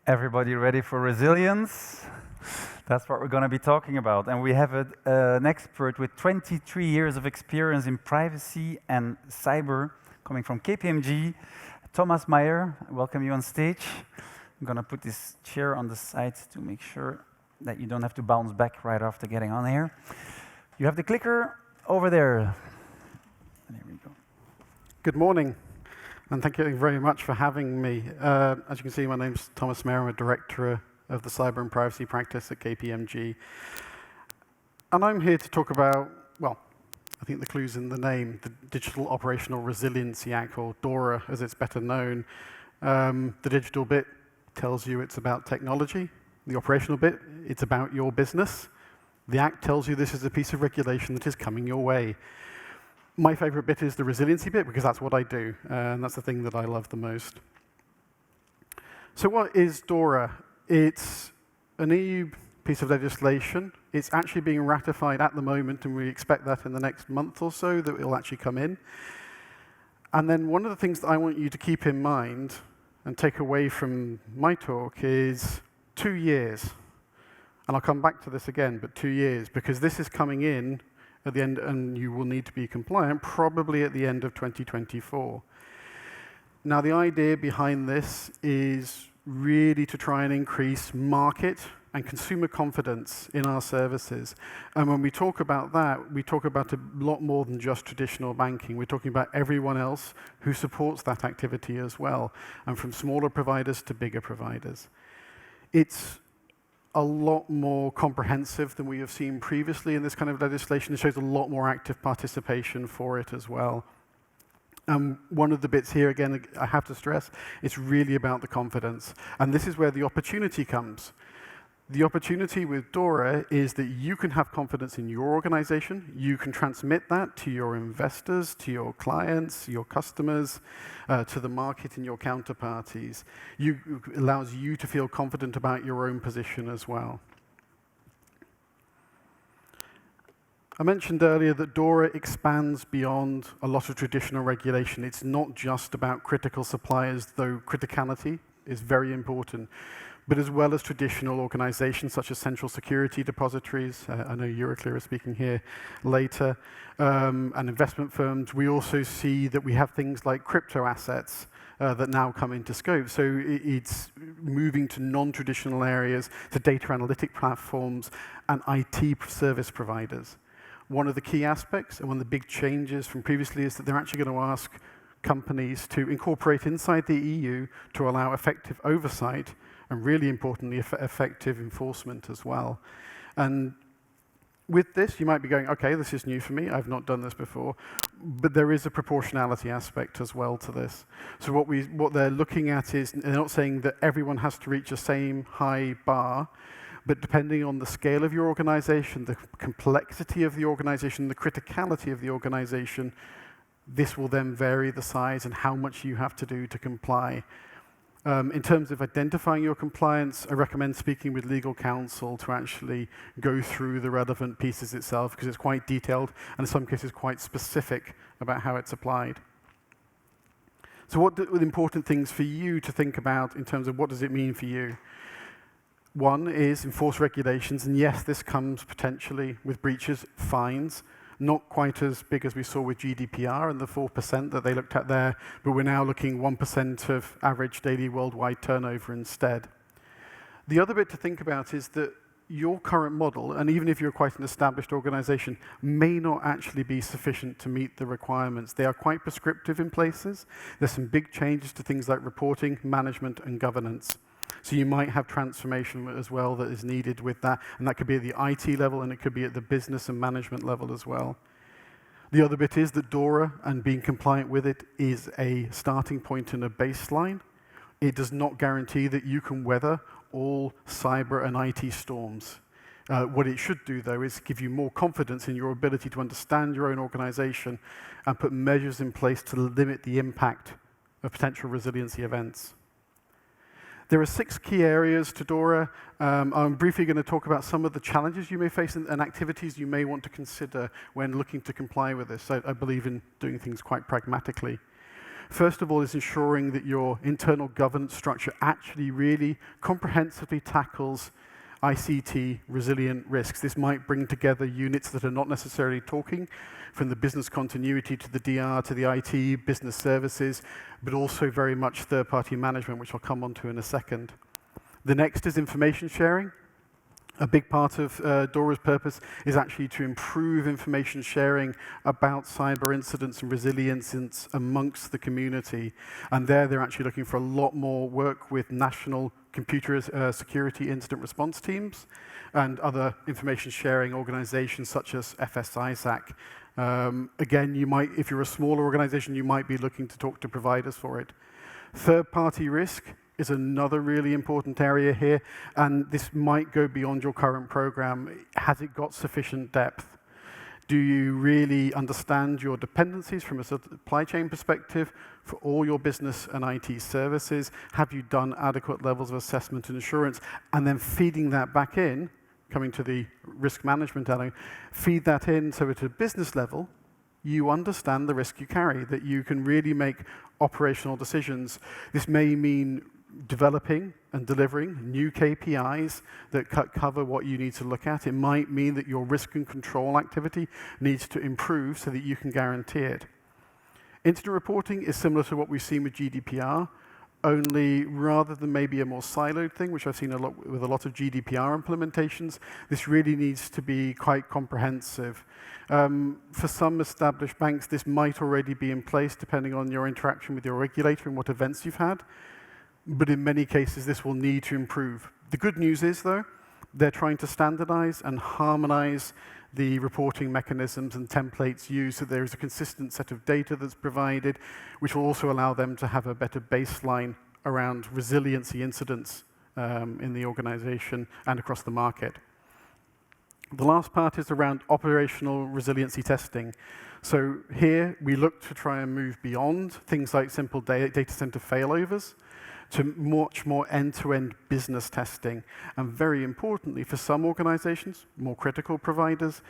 Everybody ready for resilience? That's what we're going to be talking about. And we have an expert with 23 years of experience in privacy and cyber, coming from KPMG, Thomas MEYER. I welcome you on stage. I'm going to put this chair on the side to make sure that you don't have to bounce back right after getting on here. You have the clicker over there. There we go. Good morning. And thank you very much for having me. As you can see, my name's Thomas MEYER. I'm a director of the cyber and privacy practice at KPMG. And I'm here to talk about, well, I think the clue's in the name, the Digital Operational Resiliency Act, or DORA as it's better known. The digital bit tells you it's about technology. The operational bit, it's about your business. The Act tells you this is a piece of regulation that is coming your way. My favorite bit is the resiliency bit, because that's what I do, and that's the thing that I love the most. So what is DORA? It's an EU piece of legislation. It's actually being ratified at the moment, and we expect that in the next month or so that it will actually come in. And then one of the things that I want you to keep in mind and take away from my talk is 2 years. And I'll come back to this again, but 2 years, because this is coming in at the end, and you will need to be compliant probably at the end of 2024. Now, the idea behind this is really to try and increase market and consumer confidence in our services. And when we talk about that, we talk about a lot more than just traditional banking. We're talking about everyone else who supports that activity as well, and from smaller providers to bigger providers. It's a lot more comprehensive than we have seen previously in this kind of legislation. It shows a lot more active participation for it as well. One of the bits here, again, I have to stress, it's really about the confidence. And this is where the opportunity comes. The opportunity with DORA is that you can have confidence in your organization. You can transmit that to your investors, to your clients, your customers, to the market and your counterparties. It allows you to feel confident about your own position as well. I mentioned earlier that DORA expands beyond a lot of traditional regulation. It's not just about critical suppliers, though criticality is very important, but as well as traditional organizations such as central security depositories. I know Euroclear is speaking here later, and investment firms. We also see that we have things like crypto assets that now come into scope. So it's moving to non-traditional areas, to data analytic platforms and IT service providers. One of the key aspects and one of the big changes from previously is that they're actually going to ask companies to incorporate inside the EU to allow effective oversight and, really importantly, effective enforcement as well. And with this, you might be going, okay, this is new for me. I've not done this before. But there is a proportionality aspect as well to this. So what they're looking at is, they're not saying that everyone has to reach the same high bar, but depending on the scale of your organization, the complexity of the organization, the criticality of the organization, this will then vary the size and how much you have to do to comply. In terms of identifying your compliance, I recommend speaking with legal counsel to actually go through the relevant pieces itself, because it's quite detailed and in some cases quite specific about how it's applied. So what are the important things for you to think about in terms of what does it mean for you? One is enforce regulations, and yes, this comes potentially with breaches, fines, not quite as big as we saw with GDPR and the 4% that they looked at there, but we're now looking 1% of average daily worldwide turnover instead. The other bit to think about is that your current model, and even if you're quite an established organization, may not actually be sufficient to meet the requirements. They are quite prescriptive in places. There's some big changes to things like reporting, management, and governance. So you might have transformation as well that is needed with that, and that could be at the IT level, and it could be at the business and management level as well. The other bit is that DORA and being compliant with it is a starting point and a baseline. It does not guarantee that you can weather all cyber and IT storms. What it should do, though, is give you more confidence in your ability to understand your own organization and put measures in place to limit the impact of potential resiliency events. There are 6 key areas to DORA. I'm briefly going to talk about some of the challenges you may face and activities you may want to consider when looking to comply with this. I believe in doing things quite pragmatically. First of all is ensuring that your internal governance structure actually really comprehensively tackles ICT resilient risks. This might bring together units that are not necessarily talking, from the business continuity to the DR to the IT, business services, but also very much third-party management, which I'll come on to in a second. The next is information sharing. A big part of DORA's purpose is actually to improve information sharing about cyber incidents and resilience amongst the community. And they're actually looking for a lot more work with national computer security incident response teams and other information sharing organizations such as FSISAC. Again, you might, if you're a smaller organization, you might be looking to talk to providers for it. Third-party risk is another really important area here, and this might go beyond your current program. Has it got sufficient depth? Do you really understand your dependencies from a supply chain perspective for all your business and IT services? Have you done adequate levels of assessment and assurance? And then feeding that back in, coming to the risk management element, feed that in so at a business level, you understand the risk you carry, that you can really make operational decisions. This may mean developing and delivering new KPIs that cover what you need to look at. It might mean that your risk and control activity needs to improve so that you can guarantee it. Incident reporting is similar to what we've seen with GDPR, only rather than maybe a more siloed thing, which I've seen a lot with a lot of GDPR implementations, this really needs to be quite comprehensive. For some established banks, this might already be in place depending on your interaction with your regulator and what events you've had. But in many cases, this will need to improve. The good news is, though, they're trying to standardize and harmonize the reporting mechanisms and templates used so there is a consistent set of data that's provided, which will also allow them to have a better baseline around resiliency incidents in the organization and across the market. The last part is around operational resiliency testing. So here, we look to try and move beyond things like simple data center failovers to much more end-to-end business testing. And very importantly, for some organizations, more critical providers,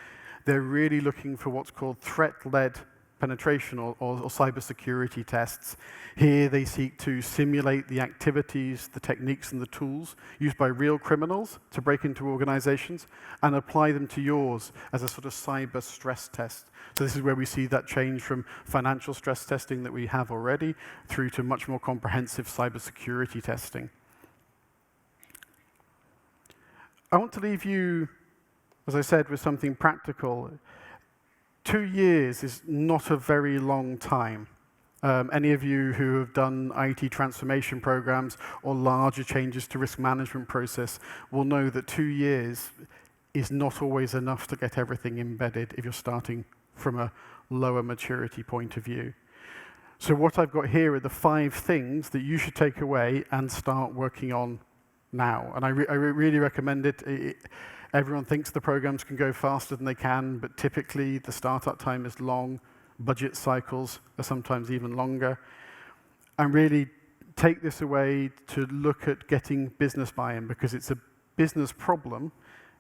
they're really looking for what's called threat-led penetration or cybersecurity tests. Here they seek to simulate the activities, the techniques and the tools used by real criminals to break into organizations and apply them to yours as a sort of cyber stress test. So this is where we see that change from financial stress testing that we have already through to much more comprehensive cybersecurity testing. I want to leave you, as I said, with something practical. 2 years is not a very long time. Any of you who have done IT transformation programs or larger changes to risk management process will know that 2 years is not always enough to get everything embedded if you're starting from a lower maturity point of view. So what I've got here are the 5 things that you should take away and start working on now. And I really recommend it. Everyone thinks the programs can go faster than they can, but typically the startup time is long, budget cycles are sometimes even longer. And really take this away to look at getting business buy-in, because it's a business problem,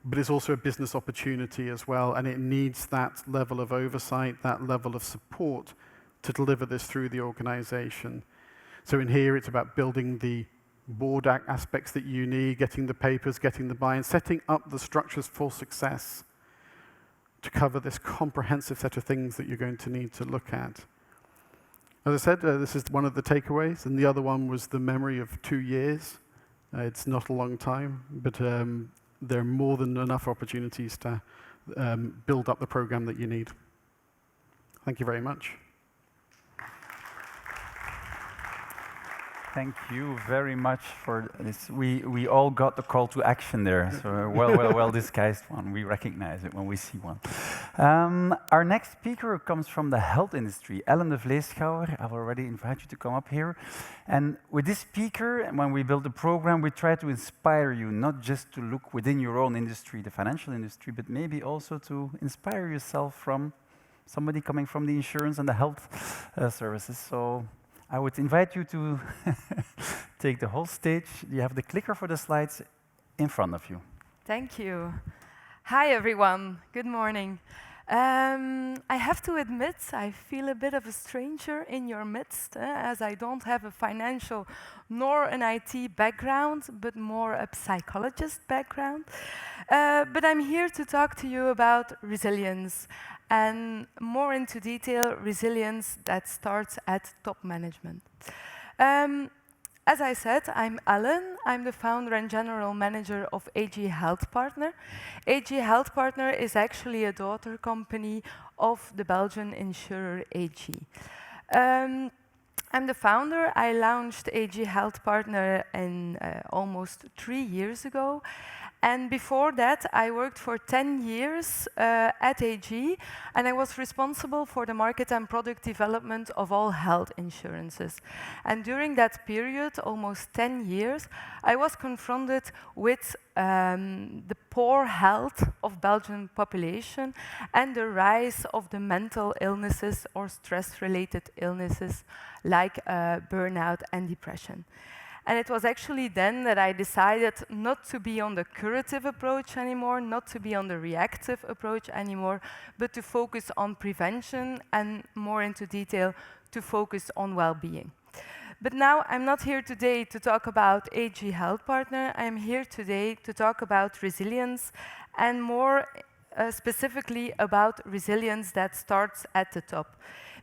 but it's also a business opportunity as well, and it needs that level of oversight, that level of support to deliver this through the organization. So in here, it's about building the board aspects that you need, getting the papers, getting the buy-in, setting up the structures for success to cover this comprehensive set of things that you're going to need to look at. As I said, this is one of the takeaways, and the other one was the memory of 2 years. It's not a long time, but there are more than enough opportunities to build up the program that you need. Thank you very much. Thank you very much for this. We all got the call to action there, so well disguised one. We recognize it when we see one. Our next speaker comes from the health industry, Ellen DE VLEESCHOUWER. I've already invited you to come up here. And with this speaker, when we build the program, we try to inspire you, not just to look within your own industry, the financial industry, but maybe also to inspire yourself from somebody coming from the insurance and the health services. So I would invite you to take the whole stage. You have the clicker for the slides in front of you. Thank you. Hi, everyone. Good morning. I have to admit, I feel a bit of a stranger in your midst, as I don't have a financial nor an IT background, but more a psychologist background. But I'm here to talk to you about resilience, and more into detail, resilience that starts at top management. As I said, I'm Ellen. I'm the founder and general manager of AG Health Partner. AG Health Partner is actually a daughter company of the Belgian insurer AG. I'm the founder. I launched AG Health Partner in almost 3 years ago. And before that, I worked for 10 years at AG, and I was responsible for the market and product development of all health insurances. And during that period, almost 10 years, I was confronted with the poor health of Belgian population and the rise of the mental illnesses or stress-related illnesses like burnout and depression. And it was actually then that I decided not to be on the curative approach anymore, not to be on the reactive approach anymore, but to focus on prevention and more into detail, to focus on well-being. But now I'm not here today to talk about AG Health Partner. I'm here today to talk about resilience and more specifically about resilience that starts at the top.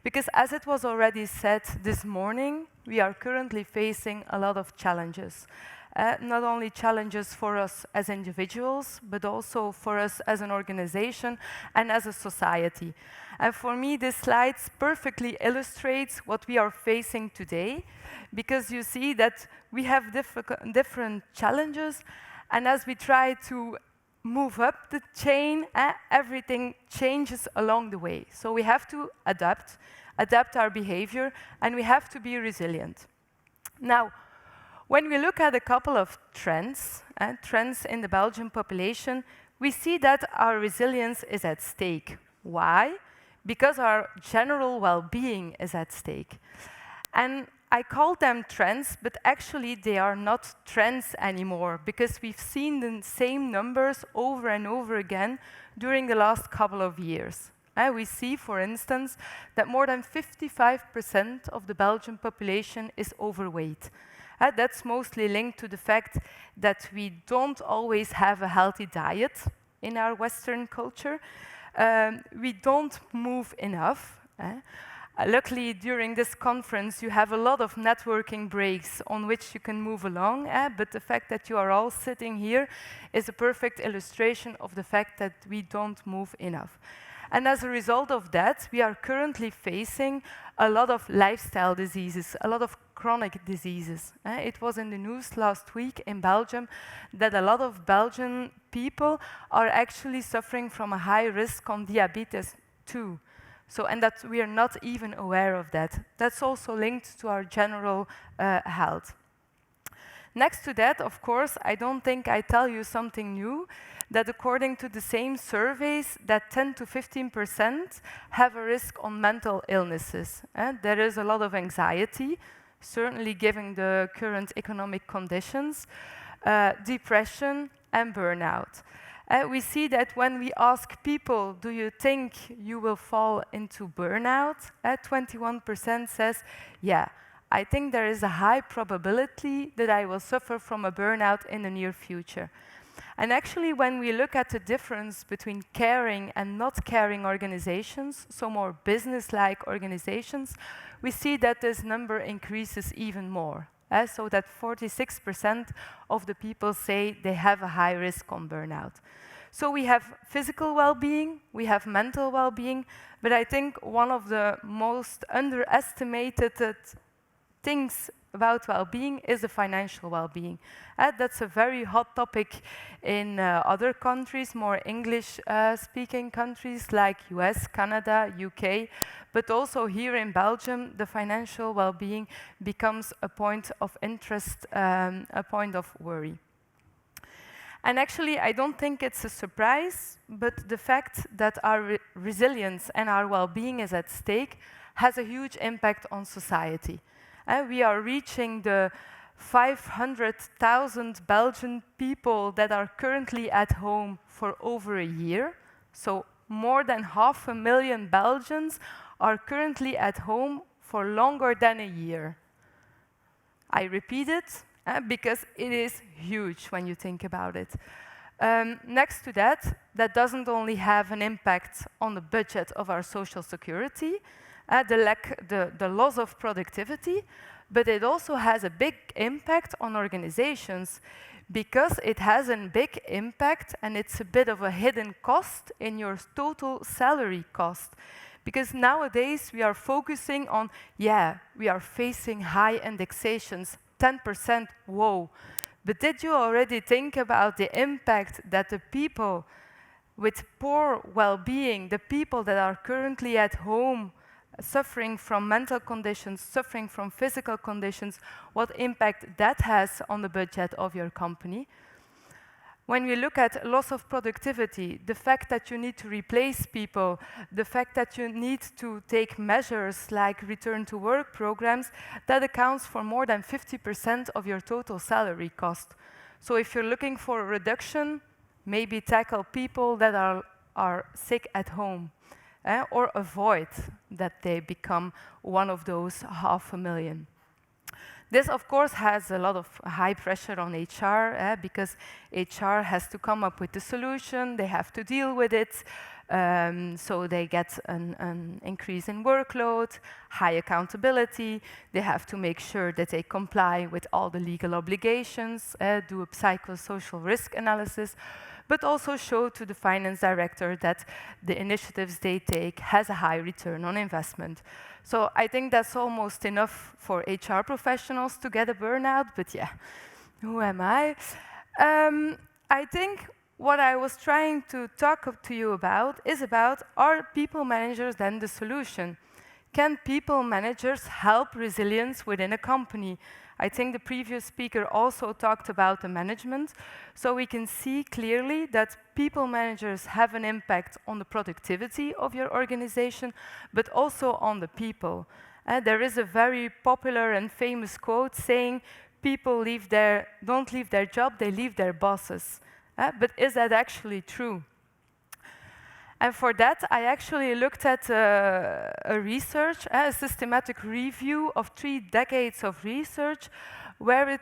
Because as it was already said this morning, we are currently facing a lot of challenges. Not only challenges for us as individuals, but also for us as an organization and as a society. And for me, this slide perfectly illustrates what we are facing today, because you see that we have different challenges, and as we try to move up the chain, everything changes along the way. So we have to adapt our behavior, and we have to be resilient. Now, when we look at a couple of trends in the Belgian population, we see that our resilience is at stake. Why? Because our general well-being is at stake. And I call them trends, but actually they are not trends anymore, because we've seen the same numbers over and over again during the last couple of years. We see, for instance, that more than 55% of the Belgian population is overweight. That's mostly linked to the fact that we don't always have a healthy diet in our Western culture. We don't move enough. Luckily, during this conference, you have a lot of networking breaks on which you can move along, but the fact that you are all sitting here is a perfect illustration of the fact that we don't move enough. And as a result of that, we are currently facing a lot of lifestyle diseases, a lot of chronic diseases. It was in the news last week in Belgium that a lot of Belgian people are actually suffering from a high risk on diabetes too. So, and that we are not even aware of that. That's also linked to our general health. Next to that, of course, I don't think I tell you something new, that according to the same surveys, that 10 to 15% have a risk on mental illnesses. There is a lot of anxiety, certainly given the current economic conditions, depression and burnout. We see that when we ask people, do you think you will fall into burnout? 21% says, yeah, I think there is a high probability that I will suffer from a burnout in the near future. And actually, when we look at the difference between caring and not caring organizations, so more business-like organizations, we see that this number increases even more. So that 46% of the people say they have a high risk on burnout. So we have physical well-being, we have mental well-being, but I think one of the most underestimated things about well-being is the financial well-being. That's a very hot topic in other countries, more English-speaking countries like US, Canada, UK, but also here in Belgium, the financial well-being becomes a point of interest, a point of worry. And actually, I don't think it's a surprise, but the fact that our resilience and our well-being is at stake has a huge impact on society. We are reaching the 500,000 Belgian people that are currently at home for over a year. So more than 500,000 Belgians are currently at home for longer than a year. I repeat it because it is huge when you think about it. Next to that, that doesn't only have an impact on the budget of our social security, the loss of productivity, but it also has a big impact on organizations because it has a big impact and it's a bit of a hidden cost in your total salary cost. Because nowadays we are focusing on, yeah, we are facing high indexations, 10%, whoa. But did you already think about the impact that the people with poor well-being, the people that are currently at home, suffering from mental conditions, suffering from physical conditions, what impact that has on the budget of your company? When we look at loss of productivity, the fact that you need to replace people, the fact that you need to take measures like return to work programs, that accounts for more than 50% of your total salary cost. So if you're looking for a reduction, maybe tackle people that are sick at home, or avoid that they become one of those 500,000. This, of course, has a lot of high pressure on HR, because HR has to come up with the solution, they have to deal with it, so they get an increase in workload, high accountability, they have to make sure that they comply with all the legal obligations, do a psychosocial risk analysis, but also show to the finance director that the initiatives they take has a high return on investment. So I think that's almost enough for HR professionals to get a burnout, but yeah, who am I? I think what I was trying to talk to you about is about, are people managers then the solution? Can people managers help resilience within a company? I think the previous speaker also talked about the management. So we can see clearly that people managers have an impact on the productivity of your organization, but also on the people. There is a very popular and famous quote saying, people don't leave their job, they leave their bosses. But is that actually true? And for that, I actually looked at a research, a systematic review of 3 decades of research, where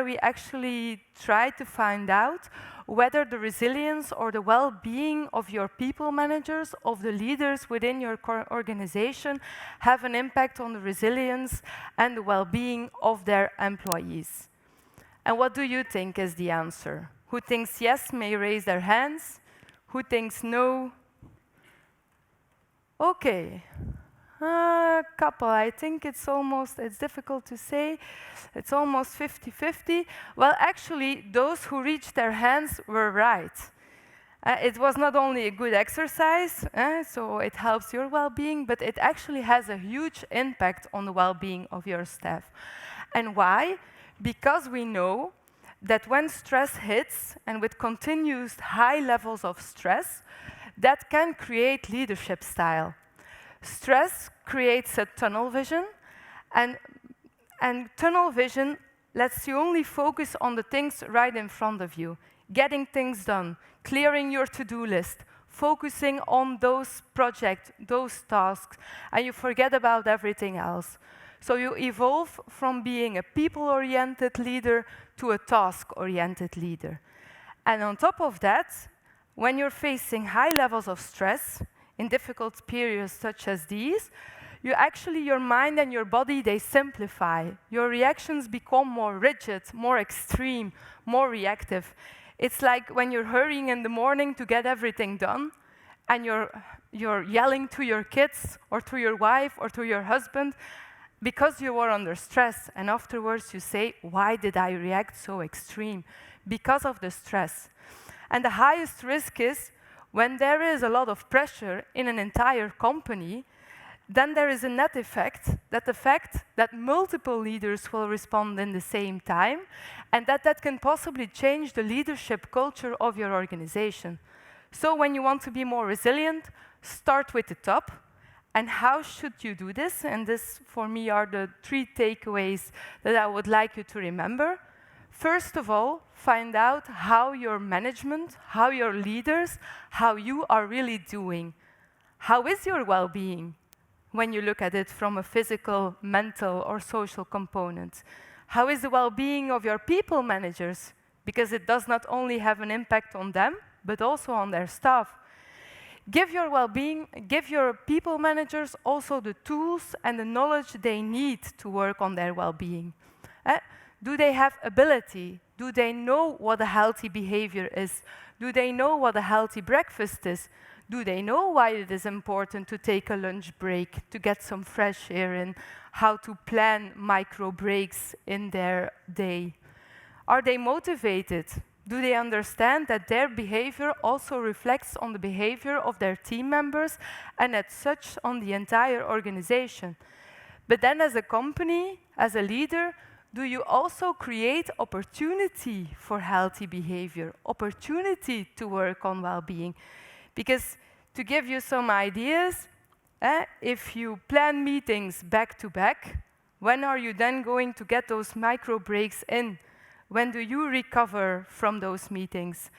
we actually tried to find out whether the resilience or the well-being of your people managers, of the leaders within your organization, have an impact on the resilience and the well-being of their employees. And what do you think is the answer? Who thinks yes may raise their hands? Who thinks no? Okay, a couple. I think it's difficult to say. It's almost 50-50. Well, actually, those who reached their hands were right. It was not only a good exercise, so it helps your well-being, but it actually has a huge impact on the well-being of your staff. And why? Because we know that when stress hits, and with continuous high levels of stress, that can create leadership style. Stress creates a tunnel vision, and tunnel vision lets you only focus on the things right in front of you, getting things done, clearing your to-do list, focusing on those projects, those tasks, and you forget about everything else. So you evolve from being a people-oriented leader to a task-oriented leader. And on top of that, when you're facing high levels of stress in difficult periods such as these, your mind and your body, they simplify. Your reactions become more rigid, more extreme, more reactive. It's like when you're hurrying in the morning to get everything done, and you're yelling to your kids, or to your wife, or to your husband, because you were under stress, and afterwards you say, why did I react so extreme? Because of the stress. And the highest risk is when there is a lot of pressure in an entire company, then there is a net effect, that the fact that multiple leaders will respond in the same time, and that can possibly change the leadership culture of your organization. So when you want to be more resilient, start with the top. And how should you do this? And this, for me, are the 3 takeaways that I would like you to remember. First of all, find out how your management, how your leaders, how you are really doing. How is your well-being when you look at it from a physical, mental, or social component? How is the well-being of your people managers? Because it does not only have an impact on them, but also on their staff. Give your people managers also the tools and the knowledge they need to work on their well-being. Do they have ability? Do they know what a healthy behavior is? Do they know what a healthy breakfast is? Do they know why it is important to take a lunch break, to get some fresh air in, how to plan micro breaks in their day? Are they motivated? Do they understand that their behavior also reflects on the behavior of their team members and as such on the entire organization? But then as a company, as a leader, do you also create opportunity for healthy behavior, opportunity to work on well-being? Because to give you some ideas, if you plan meetings back to back, when are you then going to get those micro breaks in? When do you recover from those meetings?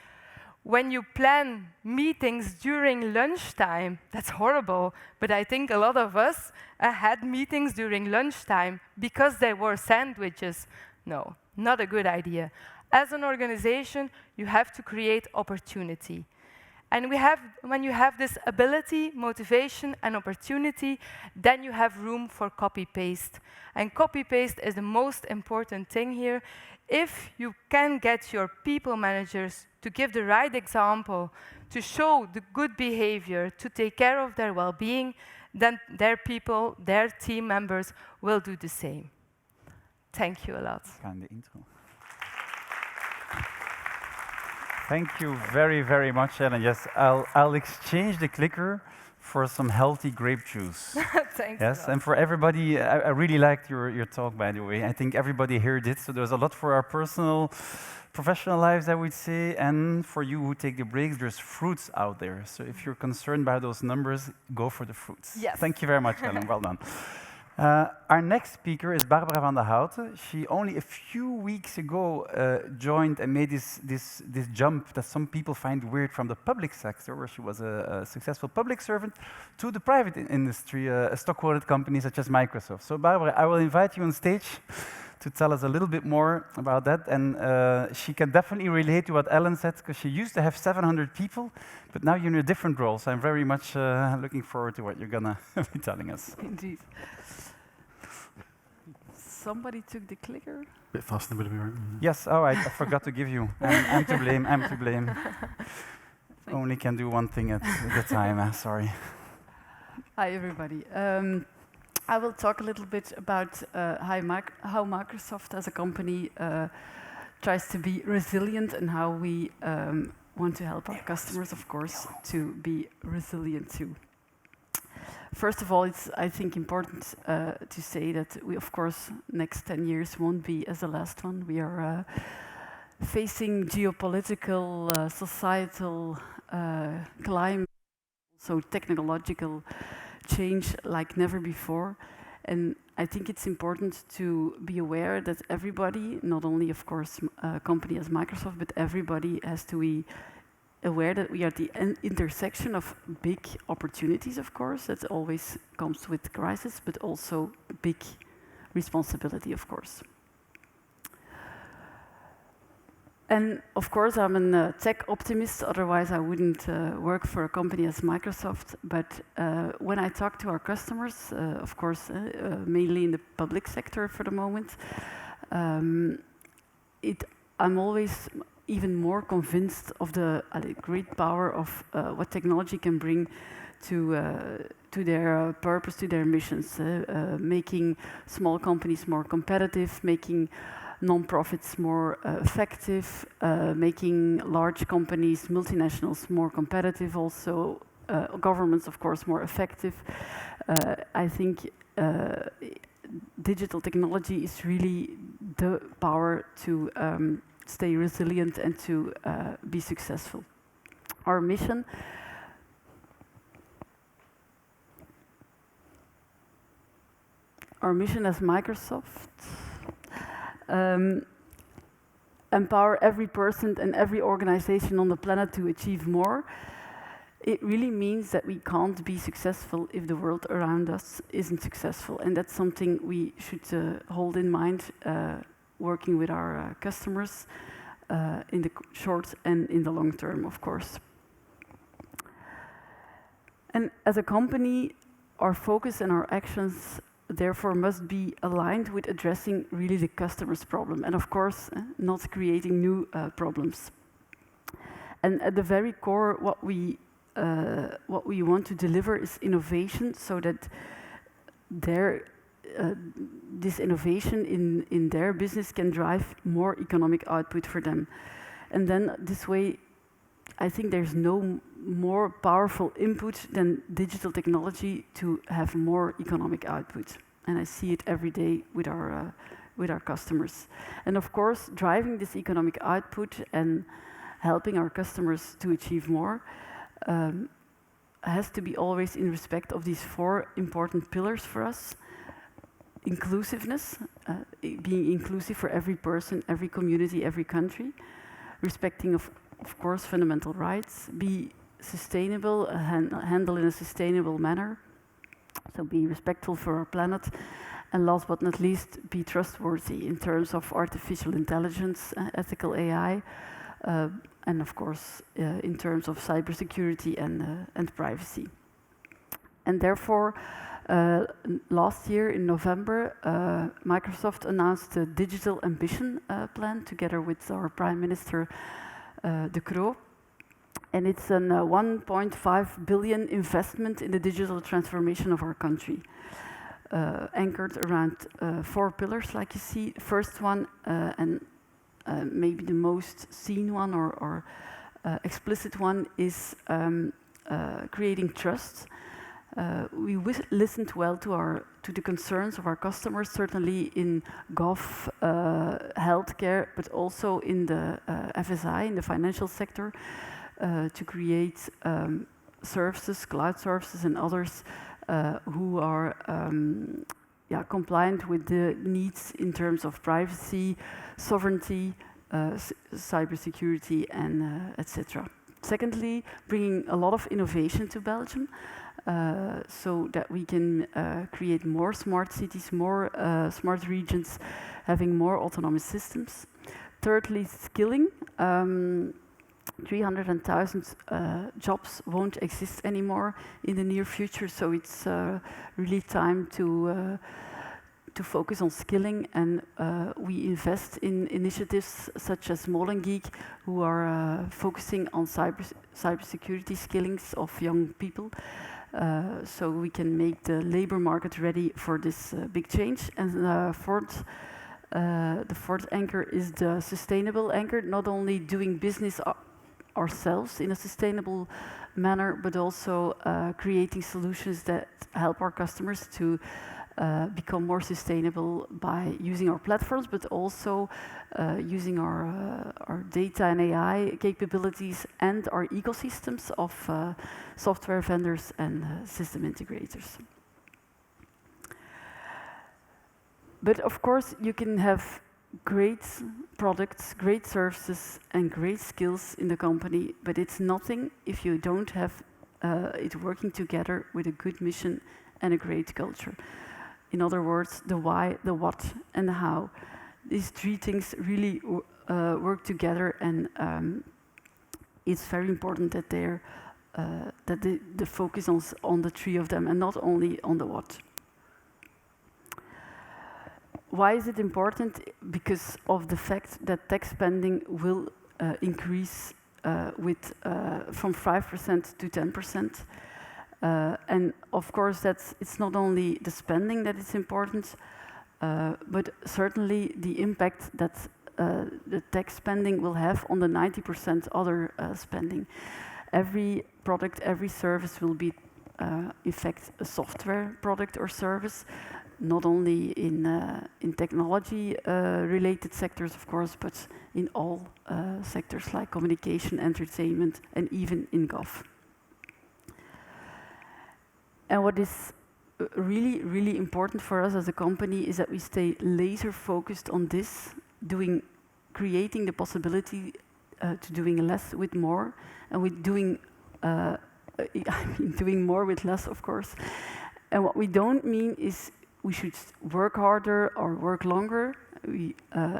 When you plan meetings during lunchtime, that's horrible, but I think a lot of us had meetings during lunchtime because there were sandwiches. No, not a good idea. As an organization, you have to create opportunity. And when you have this ability, motivation, and opportunity, then you have room for copy-paste. And copy-paste is the most important thing here. If you can get your people managers to give the right example, to show the good behavior, to take care of their well-being, then their people, their team members will do the same. Thank you a lot. Thank you very, very much, Ellen. Yes, I'll exchange the clicker for some healthy grape juice. Thanks. Yes, and for everybody, I really liked your talk, by the way. I think everybody here did, so there's a lot for our personal, professional lives, I would say, and for you who take the breaks, there's fruits out there. So if you're concerned by those numbers, go for the fruits. Yes. Thank you very much, Ellen. Well done. Our next speaker is Barbara VANDENHAUTE. She only a few weeks ago joined and made this jump that some people find weird from the public sector, where she was a successful public servant, to the private industry, a stock-quoted company such as Microsoft. So Barbara, I will invite you on stage to tell us a little bit more about that. And she can definitely relate to what Ellen said, because she used to have 700 people, but now you're in a different role. So I'm very much looking forward to what you're going to be telling us. Indeed. Somebody took the clicker. A bit faster than we were. Yes, oh, I forgot to give you. I'm to blame, I'm to blame. Only can do one thing at a time, sorry. Hi, everybody. I will talk a little bit about how Microsoft as a company tries to be resilient and how we want to help our customers, of course, to be resilient too. First of all, it's, I think, important to say that we, of course, next 10 years won't be as the last one. We are facing geopolitical, societal, climate, so technological change like never before. And I think it's important to be aware that everybody, not only, of course, a company as Microsoft, but everybody has to be aware that we are at the intersection of big opportunities, of course. That always comes with crisis, but also big responsibility, of course. And of course, I'm a tech optimist, otherwise I wouldn't work for a company as Microsoft. But when I talk to our customers, of course, mainly in the public sector for the moment, I'm always even more convinced of the great power of what technology can bring to their purpose, to their missions, making small companies more competitive, making non-profits more effective, making large companies, multinationals more competitive, also governments, of course, more effective. I think digital technology is really the power to stay resilient and to be successful. Our mission as Microsoft empower every person and every organization on the planet to achieve more, it really means that we can't be successful if the world around us isn't successful. And that's something we should hold in mind working with our customers in the short and in the long term, of course. And as a company, our focus and our actions therefore must be aligned with addressing really the customer's problem, and of course, not creating new problems. And at the very core, what we want to deliver is innovation, so that this innovation in their business can drive more economic output for them. And then this way, I think there's no more powerful input than digital technology to have more economic output. And I see it every day with our customers. And of course, driving this economic output and helping our customers to achieve more has to be always in respect of these 4 important pillars for us. Inclusiveness, being inclusive for every person, every community, every country. Respecting of course, fundamental rights. Be sustainable, handle in a sustainable manner. So be respectful for our planet. And last but not least, be trustworthy in terms of artificial intelligence, ethical AI, and of course, in terms of cybersecurity and privacy. And therefore, last year in November, Microsoft announced a digital AmBEtion plan together with our Prime Minister, De Croo. And it's a 1.5 billion investment in the digital transformation of our country, anchored around 4 pillars, like you see. First one, and maybe the most seen one or explicit one, is creating trust. We listened well to the concerns of our customers, certainly in gov, healthcare, but also in the FSI, in the financial sector, to create services, cloud services and others who are compliant with the needs in terms of privacy, sovereignty, cybersecurity, and etc. Secondly, bringing a lot of innovation to Belgium, so that we can create more smart cities, more smart regions, having more autonomous systems. Thirdly, skilling. 300,000 jobs won't exist anymore in the near future, so it's really time to focus on skilling, and we invest in initiatives such as Molengeek, who are focusing on cybersecurity skillings of young people, so we can make the labor market ready for this big change. And the fourth anchor is the sustainable anchor, not only doing business ourselves in a sustainable manner, but also creating solutions that help our customers to become more sustainable by using our platforms, but also using our data and AI capabilities and our ecosystems of software vendors and system integrators. But of course, you can have great products, great services, and great skills in the company, but it's nothing if you don't have it working together with a good mission and a great culture. In other words, the why, the what, and the how. These 3 things really work together, and it's very important that the focus on the 3 of them, and not only on the what. Why is it important? Because of the fact that tech spending will increase from 5% to 10%. And of course, it's not only the spending that is important, but certainly the impact that the tech spending will have on the 90% other spending. Every product, every service will be, in fact, a software product or service, not only in technology-related sectors, of course, but in all sectors like communication, entertainment, and even in gov. And what is really, really important for us as a company is that we stay laser-focused on this, doing creating the possibility to doing less with more, and with doing, I mean, doing more with less, of course. And what we don't mean is we should work harder or work longer. We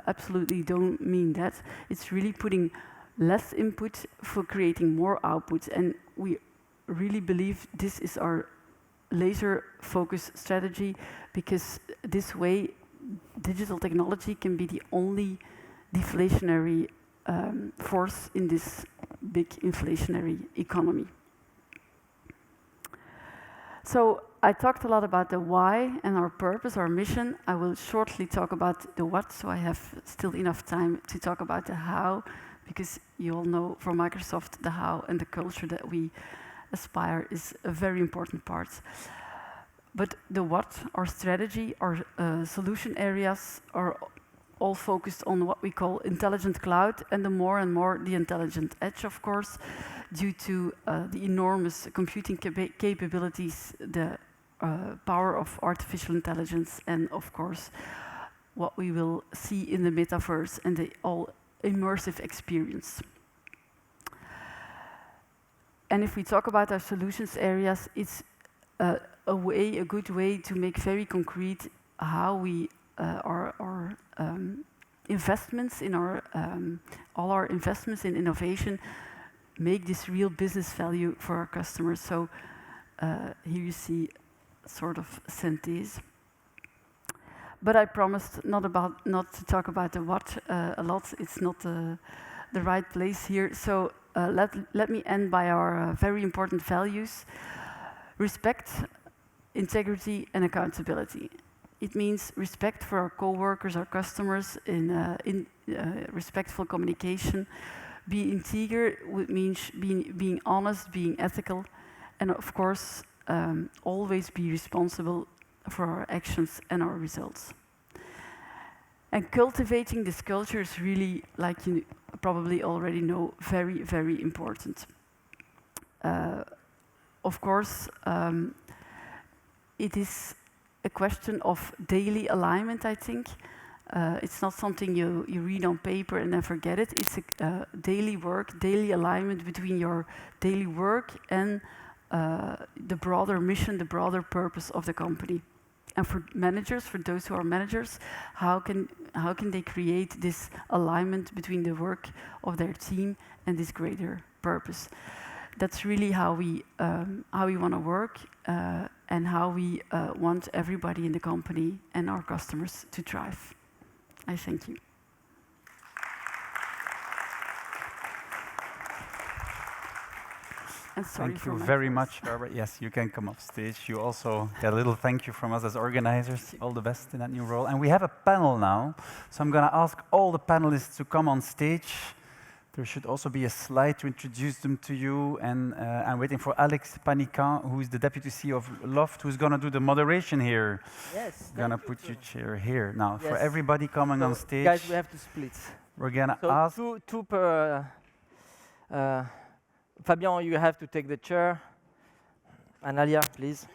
absolutely don't mean that. It's really putting less input for creating more output. And we really believe this is our laser-focused strategy, because this way digital technology can be the only deflationary force in this big inflationary economy. So I talked a lot about the why and our purpose, our mission. I will shortly talk about the what, so I have still enough time to talk about the how, because you all know from Microsoft the how and the culture that we aspire is a very important part. But the what, our strategy, our solution areas are all focused on what we call intelligent cloud, and the more and more the intelligent edge, of course, due to the enormous computing capabilities, the power of artificial intelligence, and of course, what we will see in the metaverse and the all immersive experience. And if we talk about our solutions areas, it's a good way to make very concrete how we our investments in our all our investments in innovation make this real business value for our customers. So here you see sort of synthese. But I promised not to talk about the what a lot. It's not the right place here. So let me end by our very important values: respect, integrity, and accountability. It means respect for our co-workers, our customers, in respectful communication. Be integer means being honest, being ethical, and of course, always be responsible for our actions and our results. And cultivating this culture is really, like you probably already know, very, very important. Of course, it is a question of daily alignment, I think. It's not something you read on paper and then forget it. It's a daily work, daily alignment between your daily work and the broader mission, the broader purpose of the company. And for managers, for those who are managers, how can they create this alignment between the work of their team and this greater purpose? That's really how we want to work and how we want everybody in the company and our customers to thrive. I thank you. And sorry thank for you my very voice. much, Barbara. Yes, you can come off stage. You also get a little thank you from us as organizers. All the best in that new role. And we have a panel now, so I'm going to ask all the panelists to come on stage. There should also be a slide to introduce them to you. And I'm waiting for Alex PANICAN, who is the Deputy CEO of Loft, who's going to do the moderation here. Yes. Going to put your chair here. Now, Yes. for everybody coming on stage, Guys, we have to split. we're going to So ask... two per... Fabian, you have to take the chair. Analia, please.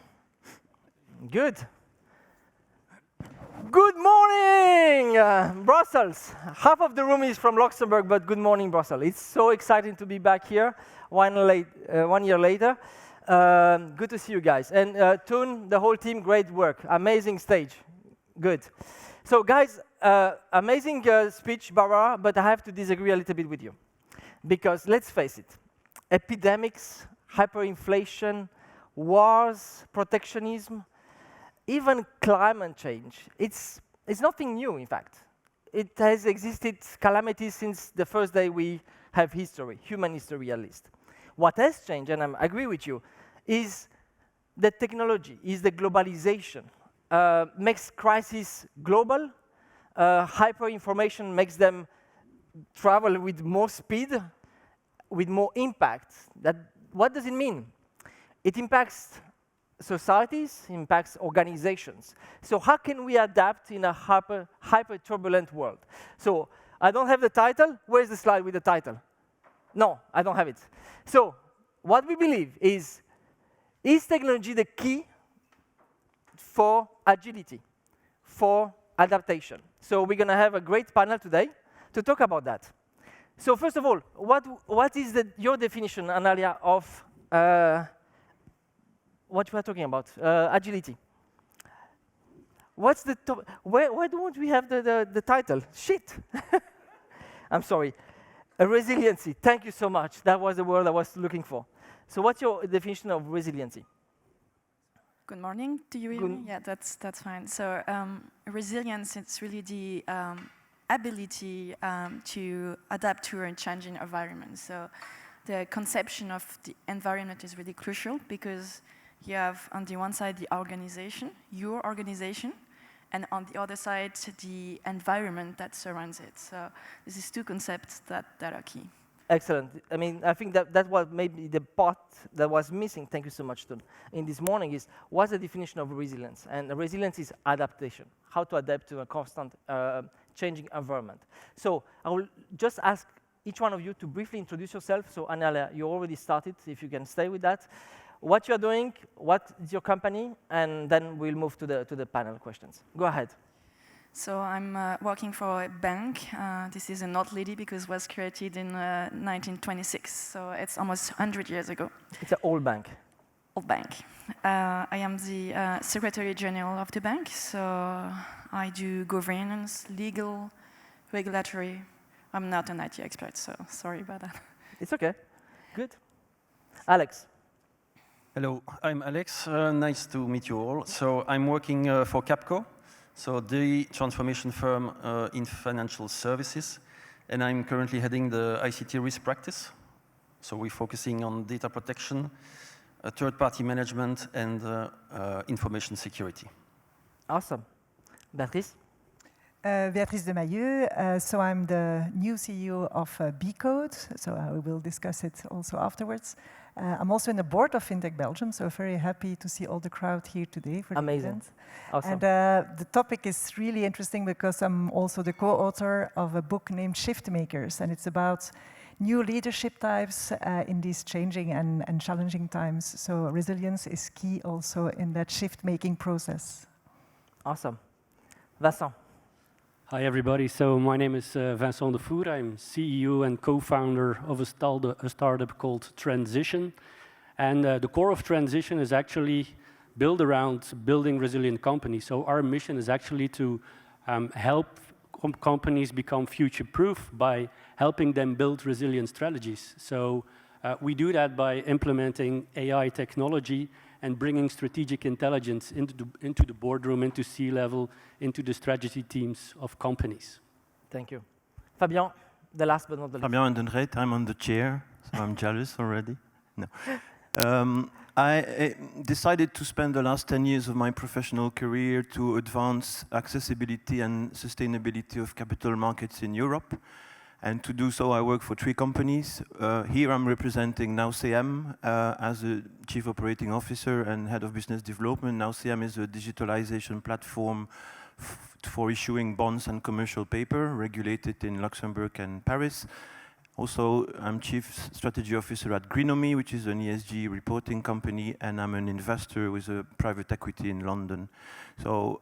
Good. Good morning, Brussels. Half of the room is from Luxembourg, but good morning, Brussels. It's so exciting to be back here 1 year later. Good to see you guys. And Toon, the whole team, great work. Amazing stage. Good. So guys, amazing speech, Barbara, but I have to disagree a little bit with you. Because let's face it, epidemics, hyperinflation, wars, protectionism, even climate change, it's nothing new, in fact. It has existed calamities since the first day we have history, human history at least. What has changed, and I agree with you, is the technology, is the globalization. Makes crises global, hyperinformation makes them travel with more speed, with more impact. What does it mean? It impacts societies, impacts organizations. So how can we adapt in a hyper turbulent world? So I don't have the title. Where's the slide with the title? No, I don't have it. So what we believe is technology the key for agility, for adaptation? So we're going to have a great panel today to talk about that. So first of all, what is your definition, Analia, of what we are talking about, agility? What's the top? Why don't we have the title? Shit. I'm sorry. Resiliency. Thank you so much. That was the word I was looking for. So what's your definition of resiliency? Good morning. Do you hear me? Yeah, that's fine. So resilience, it's really the ability to adapt to a changing environment. So the conception of the environment is really crucial because you have on the one side the organization, your organization, and on the other side the environment that surrounds it. So this is two concepts that are key. Excellent. I mean, I think that was maybe the part that was missing, thank you so much, Ton, in this morning is, what's the definition of resilience? And resilience is adaptation, how to adapt to a constant changing environment. So I will just ask each one of you to briefly introduce yourself. So Analia, you already started, if you can stay with that. What you're doing, what is your company, and then we'll move to the panel questions. Go ahead. So I'm working for a bank. This is an old lady because it was created in 1926. So it's almost 100 years ago. It's an old bank. Old bank. I am the Secretary General of the bank. So I do governance, legal, regulatory. I'm not an IT expert, so sorry about that. It's okay. Good. Alex. Hello, I'm Alex. Nice to meet you all. So I'm working for Capco. So the transformation firm in financial services, and I'm currently heading the ICT risk practice. So we're focusing on data protection, third-party management, and information security. Awesome. Béatrice? Béatrice De Mahieu. So I'm the new CEO of B-Code, so we will discuss it also afterwards. I'm also in the board of Fintech Belgium, so very happy to see all the crowd here today for the event. Awesome. And the topic is really interesting because I'm also the co-author of a book named Shift Makers, and it's about new leadership types in these changing and challenging times. So resilience is key also in that shift-making process. Awesome. Vincent. Hi everybody, so my name is Vincent DEFOUR. I'm CEO and co-founder of a startup called Trensition. And the core of Trensition is actually built around building resilient companies. So our mission is actually to help companies become future-proof by helping them build resilient strategies. So we do that by implementing AI technology and bringing strategic intelligence into the boardroom, into C-level, into the strategy teams of companies. Thank you. Fabian, the last but not the least. Fabian VANDENHREYT, I'm on the chair, so I'm jealous already. No. I decided to spend the last 10 years of my professional career to advance accessibility and sustainability of capital markets in Europe. And to do so, I work for 3 companies. Here I'm representing NowCM as a Chief Operating Officer and Head of Business Development. NowCM is a digitalization platform for issuing bonds and commercial paper, regulated in Luxembourg and Paris. Also, I'm Chief Strategy Officer at Greenomy, which is an ESG reporting company, and I'm an investor with a private equity in London. So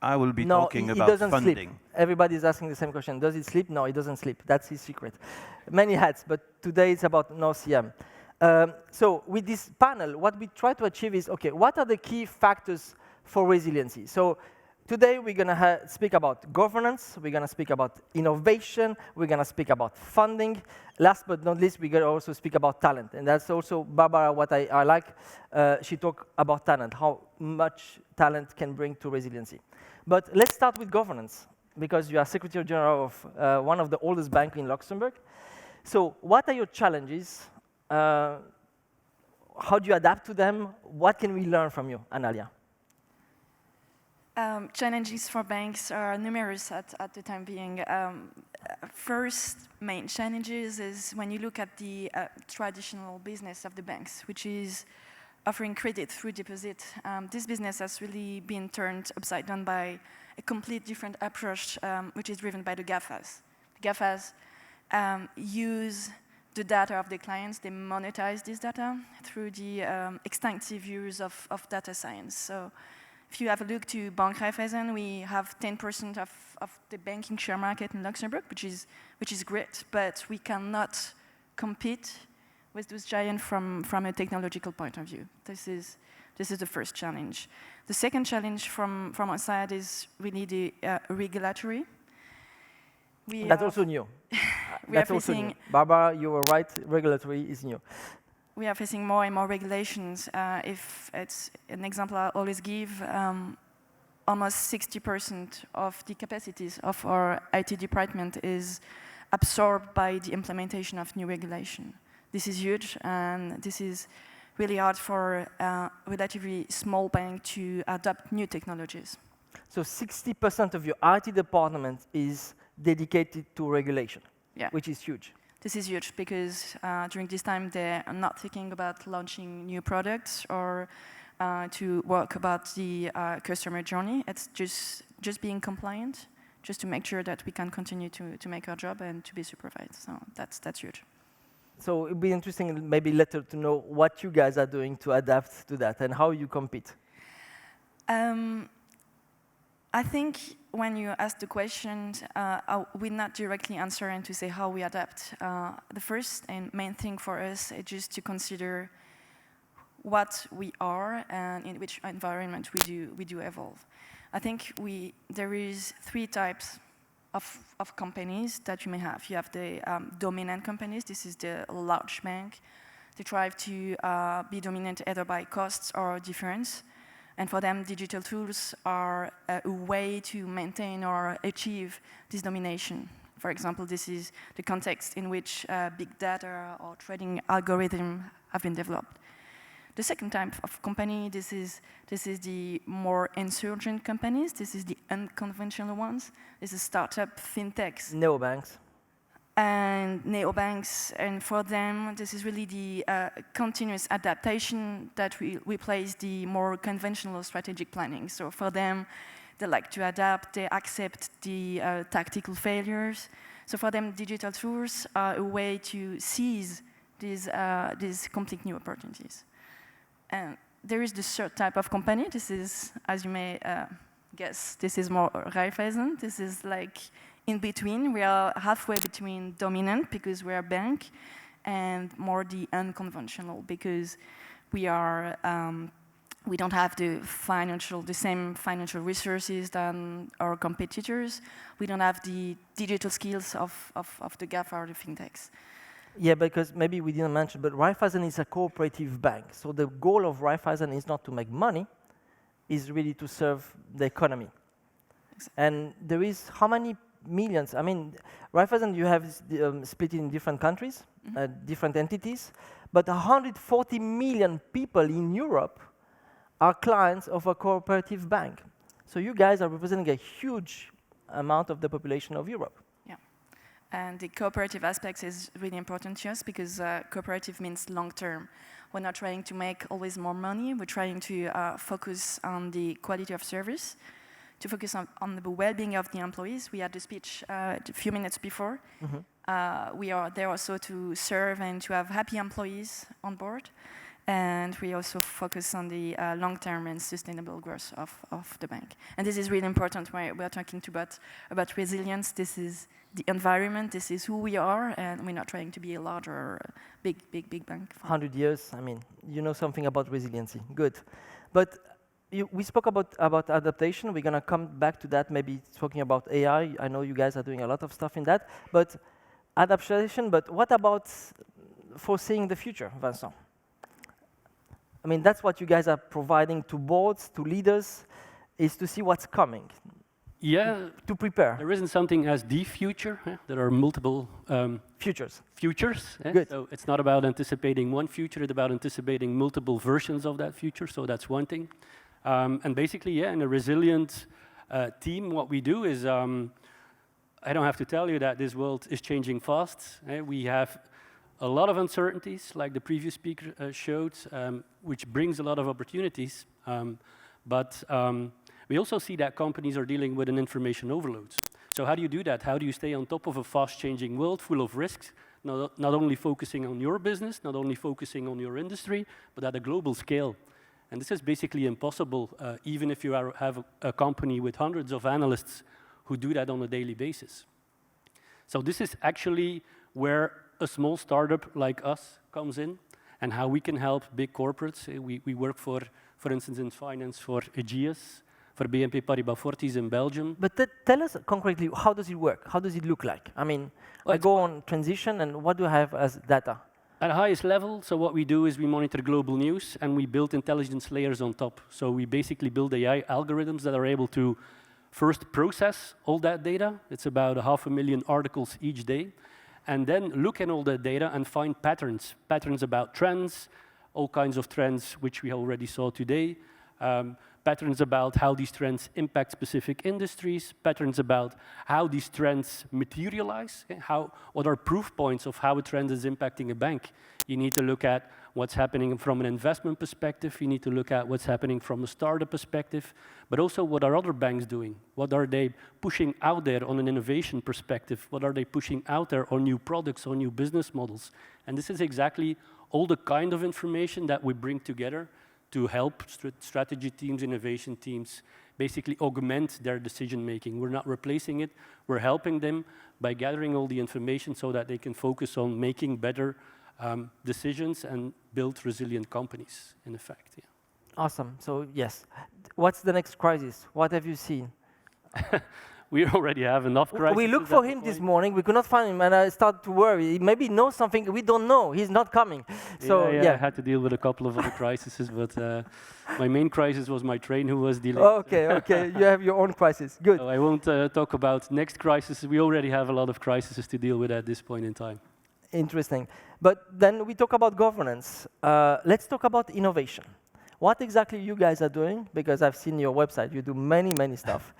I will be talking about funding. Sleep. Everybody is asking the same question. Does it sleep? No, it doesn't sleep. That's his secret. Many hats, but today it's about NowCM. So with this panel, what we try to achieve is, okay, what are the key factors for resiliency? So today we're going to speak about governance, we're going to speak about innovation, we're going to speak about funding. Last but not least, we're going to also speak about talent. And that's also, Barbara, what I like. She talked about talent, how much talent can bring to resiliency. But let's start with governance, because you are Secretary General of one of the oldest banks in Luxembourg. So what are your challenges? How do you adapt to them? What can we learn from you, Analia? Challenges for banks are numerous at the time being. First main challenges is when you look at the traditional business of the banks, which is offering credit through deposit. This business has really been turned upside down by a complete different approach, which is driven by the GAFAs. The GAFAs use the data of the clients, they monetize this data through the extensive use of data science. So if you have a look to Banque Raiffeisen, we have 10% of the banking share market in Luxembourg, which is great, but we cannot compete with those giants from a technological point of view. This is the first challenge. The second challenge from our side is really the regulatory. That's also new. That's also new. Barbara, you were right, regulatory is new. We are facing more and more regulations. If it's an example I always give, almost 60% of the capacities of our IT department is absorbed by the implementation of new regulation. This is huge, and this is really hard for a relatively small bank to adopt new technologies. So 60% of your IT department is dedicated to regulation, which is huge. This is huge because during this time they are not thinking about launching new products or to work about the customer journey. It's just being compliant, just to make sure that we can continue to make our job and to be supervised. So that's huge. So it'd be interesting maybe later to know what you guys are doing to adapt to that and how you compete. I think when you ask the question, I will not directly answer and to say how we adapt. The first and main thing for us is just to consider what we are and in which environment we do evolve. I think there is 3 types of companies that you may have. You have the dominant companies. This is the large bank. They try to be dominant either by costs or difference. And for them, digital tools are a way to maintain or achieve this domination. For example, this is the context in which big data or trading algorithms have been developed. The second type of company, this is the more insurgent companies. This is the unconventional ones. This is startup fintechs. Neobanks. And neobanks, and for them, this is really the continuous adaptation that we replace the more conventional strategic planning. So for them, they like to adapt, they accept the tactical failures. So for them, digital tools are a way to seize these complete new opportunities. And there is the third type of company. This is, as you may guess, this is more Raiffeisen. This is like in between. We are halfway between dominant because we are a bank and more the unconventional because we are we don't have the same financial resources than our competitors. We don't have the digital skills of the GAFA or the fintechs. Yeah, because maybe we didn't mention, but Raiffeisen is a cooperative bank. So the goal of Raiffeisen is not to make money, is really to serve the economy. Exactly. And there is how many millions? I mean, Raiffeisen, you have split in different countries, different entities, but 140 million people in Europe are clients of a cooperative bank. So you guys are representing a huge amount of the population of Europe. Yeah, and the cooperative aspect is really important to us because cooperative means long term. We're not trying to make always more money. We're trying to focus on the quality of service, to focus on the well-being of the employees. We had the speech a few minutes before. We are there also to serve and to have happy employees on board. And we also focus on the long-term and sustainable growth of the bank. And this is really important when we're talking about resilience. This is the environment, this is who we are, and we're not trying to be a larger, big bank. 100 years, I mean, you know something about resiliency. Good. But we spoke about adaptation. We're going to come back to that, maybe talking about AI. I know you guys are doing a lot of stuff in that. But adaptation, but what about foreseeing the future, Vincent? I mean, that's what you guys are providing to boards, to leaders, is to see what's coming. Yeah. To prepare. There isn't something as the future. There are multiple futures. Good. So it's not about anticipating one future, it's about anticipating multiple versions of that future. So that's one thing. And basically, in a resilient team, what we do is, I don't have to tell you that this world is changing fast. We have a lot of uncertainties, like the previous speaker showed, which brings a lot of opportunities. But we also see that companies are dealing with an information overload. So how do you do that? How do you stay on top of a fast-changing world full of risks, not only focusing on your business, not only focusing on your industry, but at a global scale? And this is basically impossible, even if you have a company with hundreds of analysts who do that on a daily basis. So this is actually where a small startup like us comes in, and how we can help big corporates. We work for instance, in finance for Aegeas, for BNP Paribas Fortis in Belgium. But tell us concretely, how does it work? How does it look like? I mean, I go on Trensition, and what do I have as data? At the highest level, so what we do is we monitor global news, and we build intelligence layers on top. So we basically build AI algorithms that are able to first process all that data. It's about 500,000 articles each day. And then look at all that data and find patterns. Patterns about trends, all kinds of trends which we already saw today. Patterns about how these trends impact specific industries, patterns about how these trends materialize, what are proof points of how a trend is impacting a bank. You need to look at what's happening from an investment perspective, you need to look at what's happening from a startup perspective, but also what are other banks doing? What are they pushing out there on an innovation perspective? What are they pushing out there on new products, on new business models? And this is exactly all the kind of information that we bring together to help strategy teams, innovation teams, basically augment their decision making. We're not replacing it, we're helping them by gathering all the information so that they can focus on making better decisions and build resilient companies, in effect. Yeah. Awesome, so yes. What's the next crisis? What have you seen? We already have enough crises. We looked for him this morning, we could not find him, and I started to worry. He maybe knows something we don't know, he's not coming. So yeah, I had to deal with a couple of other crises, but my main crisis was my train who was delayed. Okay, you have your own crisis, good. So I won't talk about next crisis, we already have a lot of crises to deal with at this point in time. Interesting, but then we talk about governance. Let's talk about innovation. What exactly you guys are doing? Because I've seen your website, you do many stuff.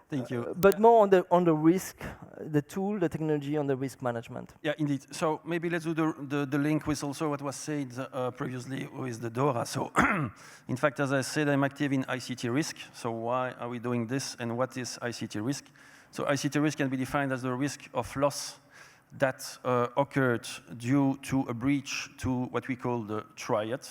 Thank you. But more on the risk, the tool, the technology on the risk management. Yeah, indeed. So maybe let's do the link with also what was said previously with the DORA. So in fact, as I said, I'm active in ICT risk. So why are we doing this, and what is ICT risk? So ICT risk can be defined as the risk of loss that occurred due to a breach to what we call the triad,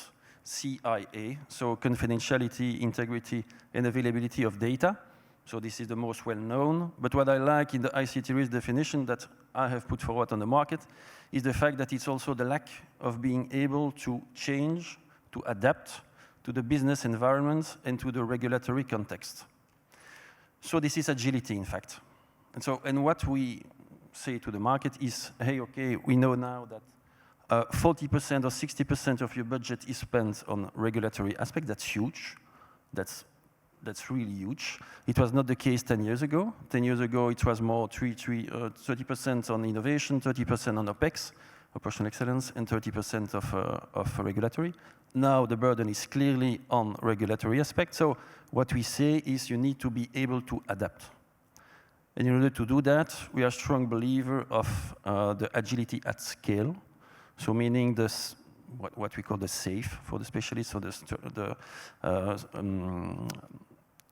CIA, so confidentiality, integrity, and availability of data. So this is the most well-known. But what I like in the ICT risk definition that I have put forward on the market is the fact that it's also the lack of being able to change, to adapt to the business environment and to the regulatory context. So this is agility, in fact. And what we say to the market is, hey, okay, we know now that 40% or 60% of your budget is spent on regulatory aspects. That's huge. That's really huge. It was not the case 10 years ago. 10 years ago, it was more 30% on innovation, 30% on OPEX, operational excellence, and 30% of regulatory. Now the burden is clearly on regulatory aspects. So what we say is you need to be able to adapt. And in order to do that, we are a strong believer of the agility at scale. So meaning this, what we call the SAFE for the specialists, so the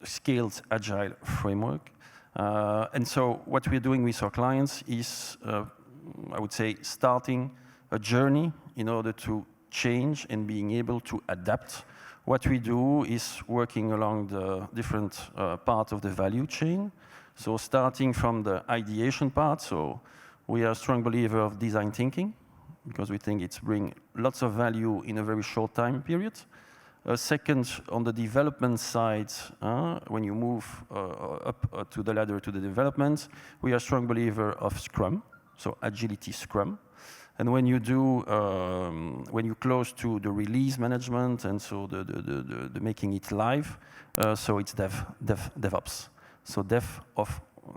scaled agile framework. And so what we're doing with our clients is, I would say, starting a journey in order to change and being able to adapt. What we do is working along the different part of the value chain. So starting from the ideation part, so we are a strong believer of design thinking, because we think it's bring lots of value in a very short time period. Second, on the development side, when you move up to the ladder to the development, we are a strong believer of Scrum, so agility Scrum. And when you do, when you close to the release management and so the making it live, so it's DevOps. So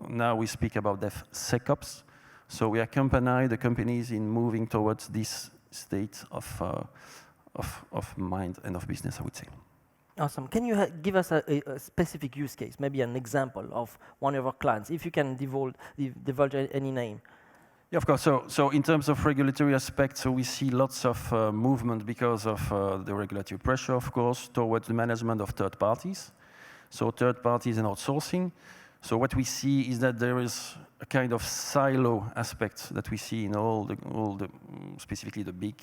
now we speak about DevSecOps. So we accompany the companies in moving towards this state of mind and of business, I would say. Awesome. Can you give us a specific use case, maybe an example of one of our clients, if you can divulge any name? Yeah, of course. So in terms of regulatory aspects, so we see lots of movement because of the regulatory pressure, of course, towards the management of third parties. So third parties and outsourcing. So what we see is that there is a kind of silo aspect that we see in all the specifically the big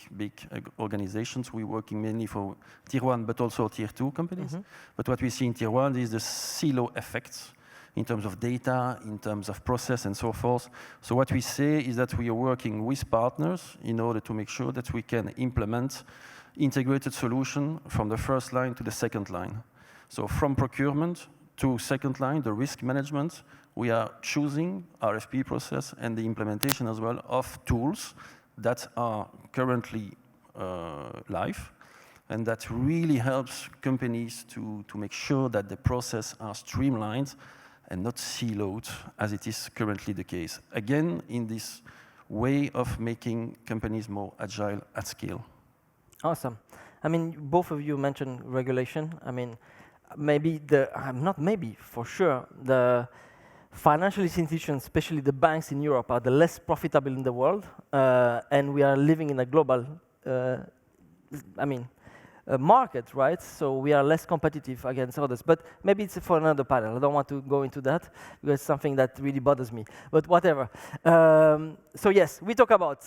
organizations. We're working mainly for tier 1, but also tier 2 companies. But what we see in tier 1 is the silo effect in terms of data, in terms of process, and so forth. So what we say is that we are working with partners in order to make sure that we can implement integrated solution from the first line to the second line. So from procurement to second line, the risk management, we are choosing RFP process and the implementation as well of tools that are currently live, and that really helps companies to make sure that the process are streamlined and not siloed, as it is currently the case. Again, in this way of making companies more agile at scale. Awesome. I mean, both of you mentioned regulation. I mean, maybe not maybe, for sure, the financial institutions, especially the banks in Europe, are the less profitable in the world, and we are living in a global, market, right? So we are less competitive against others. But maybe it's for another panel. I don't want to go into that because it's something that really bothers me. But whatever. So yes, we talk about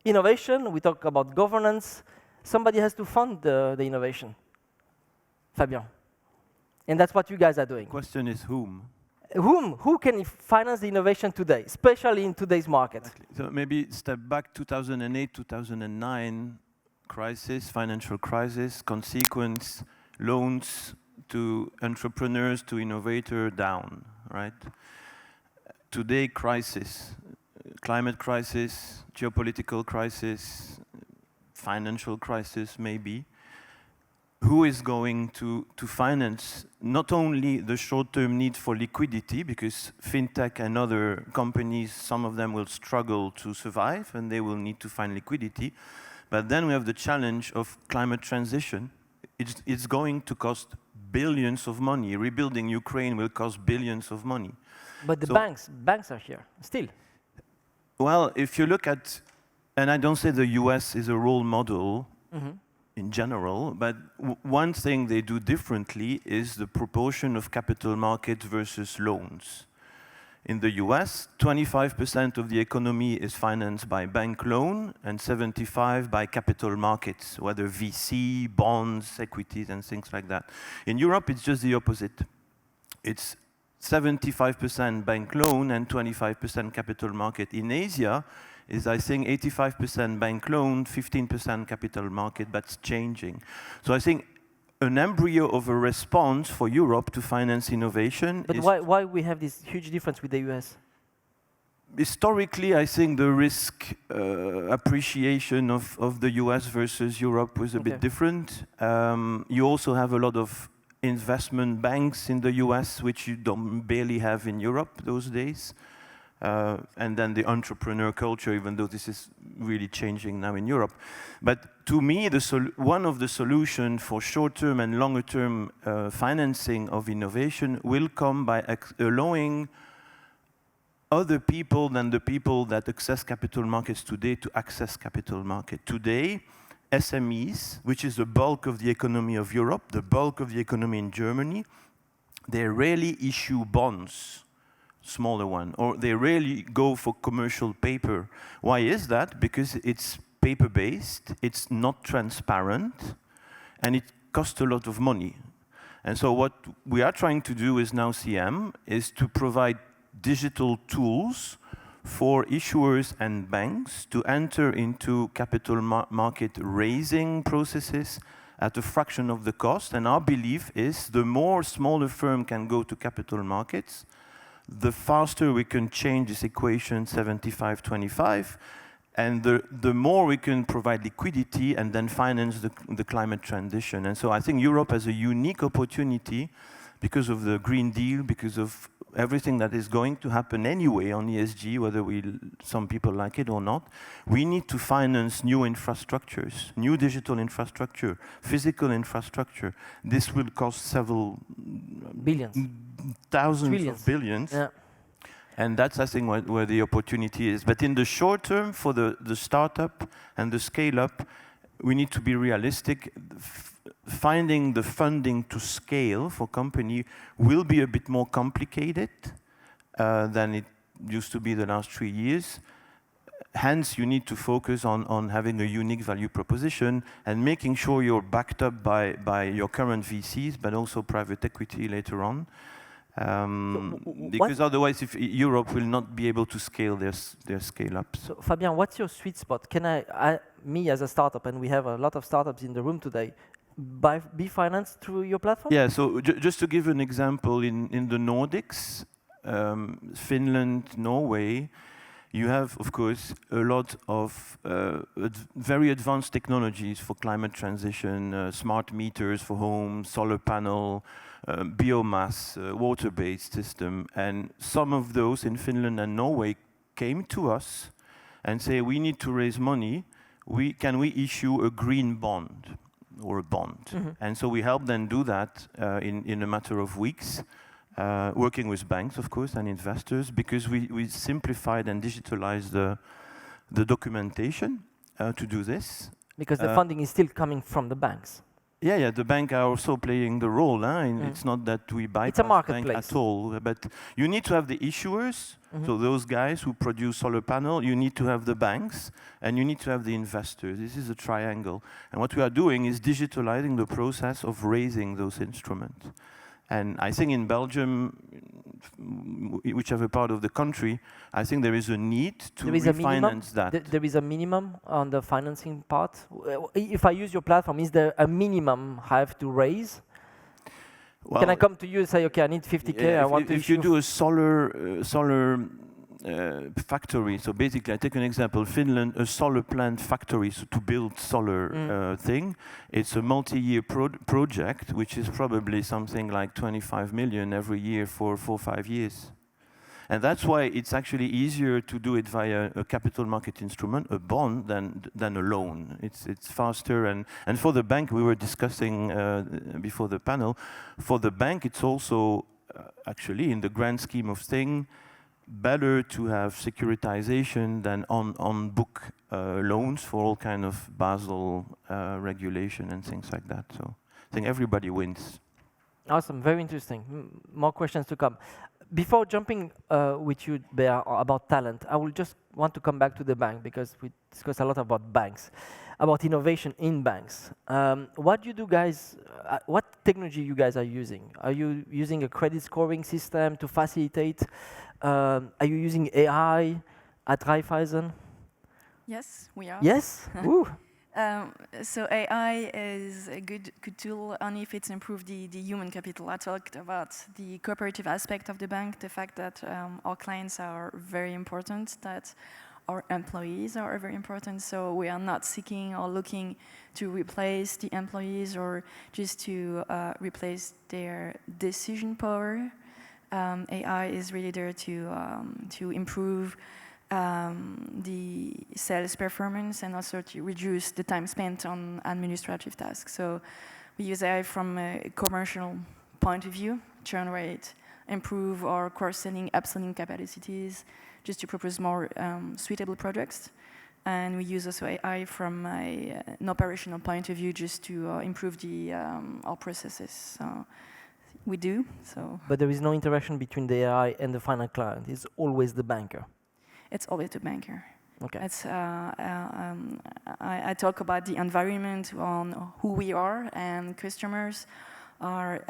innovation. We talk about governance. Somebody has to fund the innovation. Fabian. And that's what you guys are doing. The question is whom? Who can finance the innovation today, especially in today's market? Exactly. So maybe step back 2008, 2009 crisis, financial crisis, consequence, loans to entrepreneurs, to innovator down, right? Today, crisis, climate crisis, geopolitical crisis, financial crisis maybe. Who is going to finance not only the short-term need for liquidity, because fintech and other companies, some of them will struggle to survive and they will need to find liquidity, but then we have the challenge of climate transition. It's going to cost billions of money. Rebuilding Ukraine will cost billions of money. But the banks are here, still. Well, if you look at, and I don't say the US is a role model, in general, but one thing they do differently is the proportion of capital market versus loans. In the US, 25% of the economy is financed by bank loan and 75% by capital markets, whether VC, bonds, equities, and things like that. In Europe, it's just the opposite. It's 75% bank loan and 25% capital market. In Asia, is I think 85% bank loan, 15% capital market, but it's changing. So I think an embryo of a response for Europe to finance innovation. But why we have this huge difference with the US? Historically, I think the risk appreciation of the US versus Europe was a bit different. You also have a lot of investment banks in the US, which you barely have in Europe those days. And then the entrepreneur culture, even though this is really changing now in Europe. But to me, one of the solutions for short-term and longer-term financing of innovation will come by allowing other people than the people that access capital markets today to access capital market. Today, SMEs, which is the bulk of the economy of Europe, the bulk of the economy in Germany, they rarely issue bonds. Smaller one, or they rarely go for commercial paper. Why is that? Because it's paper-based, it's not transparent, and it costs a lot of money. And so what we are trying to do with NowCM is to provide digital tools for issuers and banks to enter into capital market raising processes at a fraction of the cost. And our belief is the more smaller firm can go to capital markets, the faster we can change this equation 75-25, and the more we can provide liquidity and then finance the climate transition. And so I think Europe has a unique opportunity because of the Green Deal, because of everything that is going to happen anyway on ESG, whether some people like it or not. We need to finance new infrastructures, new digital infrastructure, physical infrastructure. This will cost several billions. Thousands of billions. Yeah. And that's, I think, where the opportunity is. But in the short term, for the startup and the scale-up, we need to be realistic. finding the funding to scale for company will be a bit more complicated than it used to be the last 3 years. Hence, you need to focus on having a unique value proposition and making sure you're backed up by your current VCs, but also private equity later on. Because otherwise, if Europe will not be able to scale their scale-up. So, Fabian, what's your sweet spot? Can me as a startup, and we have a lot of startups in the room today, be financed through your platform? Yeah, so just to give an example, in the Nordics, Finland, Norway, you have, of course, a lot of very advanced technologies for climate transition, smart meters for homes, solar panel, biomass, water-based system. And some of those in Finland and Norway came to us and say, we need to raise money. Can we issue a green bond or a bond? Mm-hmm. And so we help them do that in a matter of weeks. Working with banks, of course, and investors, because we simplified and digitalized the documentation to do this. Because the funding is still coming from the banks. Yeah, the bank are also playing the role. It's not that we bypass it's a marketplace bank at all, but you need to have the issuers, so those guys who produce solar panel, you need to have the banks, and you need to have the investors. This is a triangle. And what we are doing is digitalizing the process of raising those instruments. And I think in Belgium, whichever part of the country, I think there is a need to refinance that. There is a minimum on the financing part. If I use your platform, is there a minimum I have to raise? Well, can I come to you and say, okay, I need 50K, yeah, I want to issue? If you do a solar factory, so basically I take an example, Finland, a solar plant factory, so to build solar thing, it's a multi-year project, which is probably something like 25 million every year for 4 or 5 years. And that's why it's actually easier to do it via a capital market instrument, a bond, than a loan. It's faster, and for the bank, we were discussing before the panel, for the bank it's also actually in the grand scheme of things, better to have securitization than on-book loans for all kind of Basel regulation and things like that. So I think everybody wins. Awesome, very interesting. More questions to come. Before jumping with you, Bea, about talent, I will just want to come back to the bank because we discussed a lot about banks, about innovation in banks. What do you do, guys? What technology you guys are using? Are you using a credit scoring system to facilitate? Are you using AI at Raiffeisen? Yes, we are. Yes? So AI is a good tool only if it's improved the human capital. I talked about the cooperative aspect of the bank, the fact that our clients are very important, that our employees are very important. So we are not seeking or looking to replace the employees or just to replace their decision power. AI is really there to improve the sales performance and also to reduce the time spent on administrative tasks. So we use AI from a commercial point of view, churn rate, improve our cross-selling, upselling capacities, just to propose more suitable products. And we use also AI from an operational point of view just to improve our processes. So we do. So. But there is no interaction between the AI and the final client. It's always the banker. It's always the banker. Okay. It's, I talk about the environment on who we are, and customers are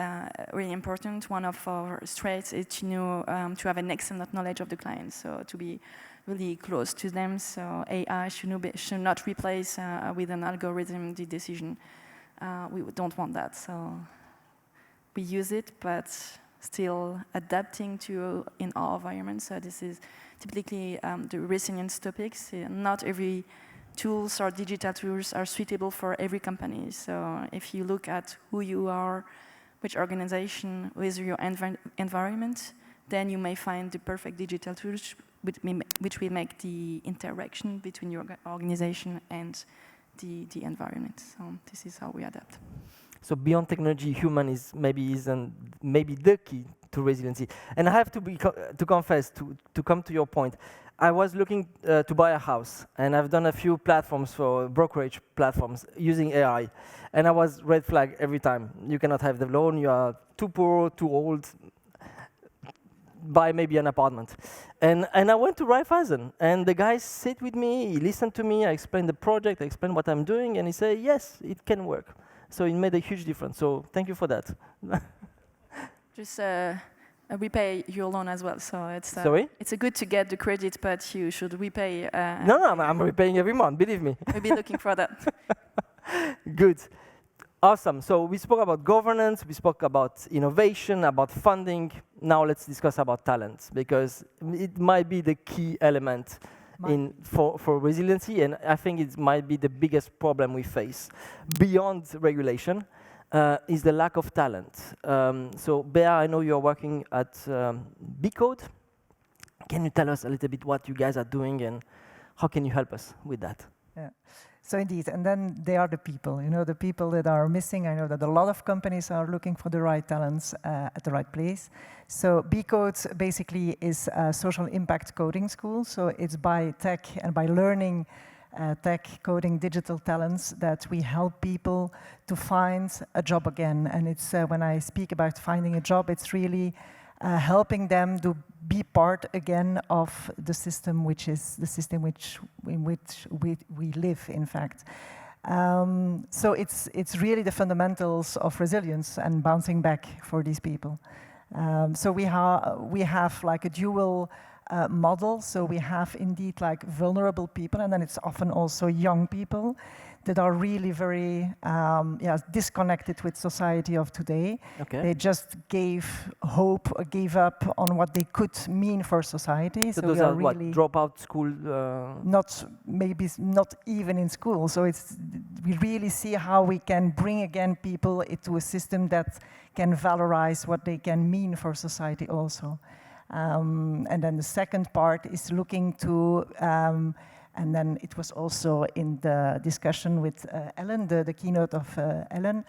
really important. One of our strengths is to have an excellent knowledge of the client, so to be really close to them. So AI should not replace with an algorithm the decision. We don't want that. So we use it, but still adapting to in our environment. So this is typically the resilience topics. Not every tools or digital tools are suitable for every company. So if you look at who you are, which organization, with your environment, then you may find the perfect digital tools which will make the interaction between your organization and the environment. So this is how we adapt. So beyond technology, human is maybe the key to resiliency. And I have to confess, to come to your point, I was looking to buy a house, and I've done a few platforms for brokerage platforms using AI, and I was red flag every time. You cannot have the loan, you are too poor, too old, buy maybe an apartment. And I went to Raiffeisen, and the guy sit with me, he listened to me, I explained the project, I explained what I'm doing, and he said, yes, it can work. So it made a huge difference, so thank you for that. Just repay your loan as well. So it's Sorry? It's good to get the credit, but you should repay. No, I'm repaying every month, believe me. We'll be looking for that. Good. Awesome. So we spoke about governance, we spoke about innovation, about funding. Now let's discuss about talent, because it might be the key element for resiliency, and I think it might be the biggest problem we face beyond regulation. Is the lack of talent. So Bea, I know you're working at BCode. Can you tell us a little bit what you guys are doing and how can you help us with that? Yeah. So indeed, and then they are the people, the people that are missing. I know that a lot of companies are looking for the right talents at the right place. So BCode basically is a social impact coding school. So it's by tech and by learning tech, coding, digital talents that we help people to find a job again. And it's when I speak about finding a job, it's really helping them to be part again of the system, which is the system in which we live, in fact. So it's really the fundamentals of resilience and bouncing back for these people. So we have like a dual model. So we have indeed like vulnerable people, and then it's often also young people that are really very disconnected with society of today. Okay. They just gave hope, or gave up on what they could mean for society. So those are really what, dropout school? Maybe not even in school. So we really see how we can bring again people into a system that can valorize what they can mean for society also. And then the second part is looking to, and then it was also in the discussion with Ellen, the keynote of Ellen,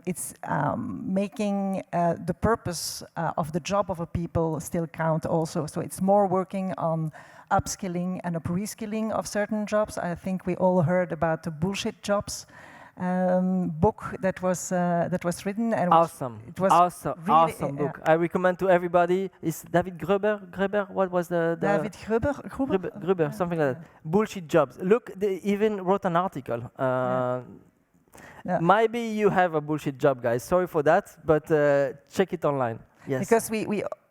it's making the purpose of the job of a people still count also. So it's more working on upskilling and reskilling of certain jobs. I think we all heard about the bullshit jobs. Book that was written, and awesome. It was really awesome book. I recommend to everybody. Is David Gruber? What was the David Gruber, something like that. Bullshit jobs. Look, they even wrote an article. Maybe you have a bullshit job, guys. Sorry for that, but check it online. Yes. Because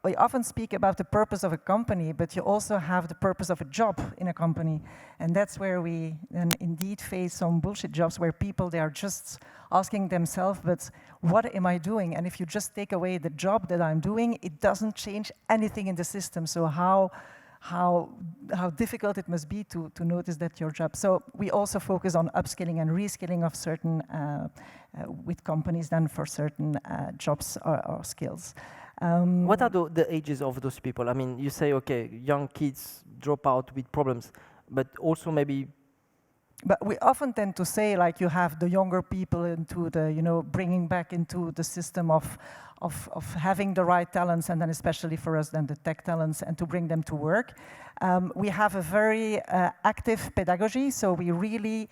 we often speak about the purpose of a company, but you also have the purpose of a job in a company. And that's where we then indeed face some bullshit jobs where people, they are just asking themselves, but what am I doing? And if you just take away the job that I'm doing, it doesn't change anything in the system. So how difficult it must be to notice that your job. So we also focus on upskilling and reskilling of certain, with companies then for certain jobs or skills. What are the ages of those people? I mean, you say, okay, young kids drop out with problems, but also maybe... But we often tend to say, like, you have the younger people into the, bringing back into the system of having the right talents, and then especially for us, then the tech talents, and to bring them to work. We have a very active pedagogy, so we really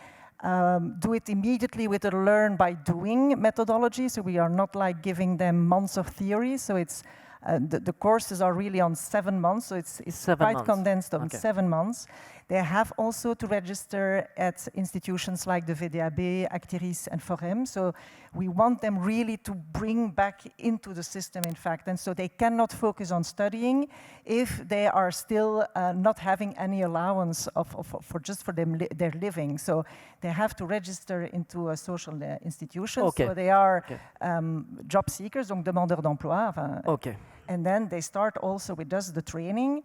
do it immediately with a learn by doing methodology. So we are not like giving them months of theory. So it's the courses are really on 7 months. So it's quite condensed on 7 months. They have also to register at institutions like the VDAB, Actiris, and Forem. So we want them really to bring back into the system, in fact. And so they cannot focus on studying if they are still not having any allowance for their living. So they have to register into a social institution. Okay. So they are job seekers, donc demandeurs d'emploi. Okay. And then they start also with us the training.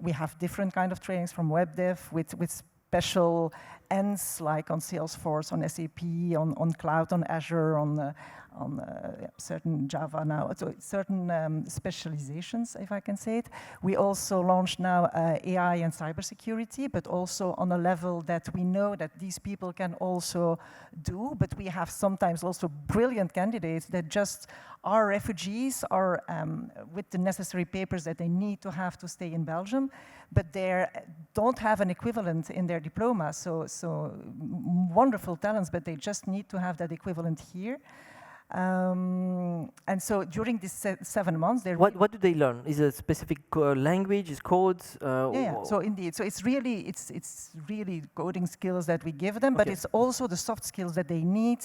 We have different kind of trainings from web dev with special ends like on Salesforce, on SAP, on cloud, on Azure, on certain Java now, so certain specializations, if I can say it. We also launched now AI and cybersecurity, but also on a level that we know that these people can also do, but we have sometimes also brilliant candidates that just are refugees or with the necessary papers that they need to have to stay in Belgium, but they don't have an equivalent in their diploma. So wonderful talents, but they just need to have that equivalent here. And so during these 7 months, what do they learn? Is it a specific language? Is codes? Yeah. So indeed, so it's really coding skills that we give them, but it's also the soft skills that they need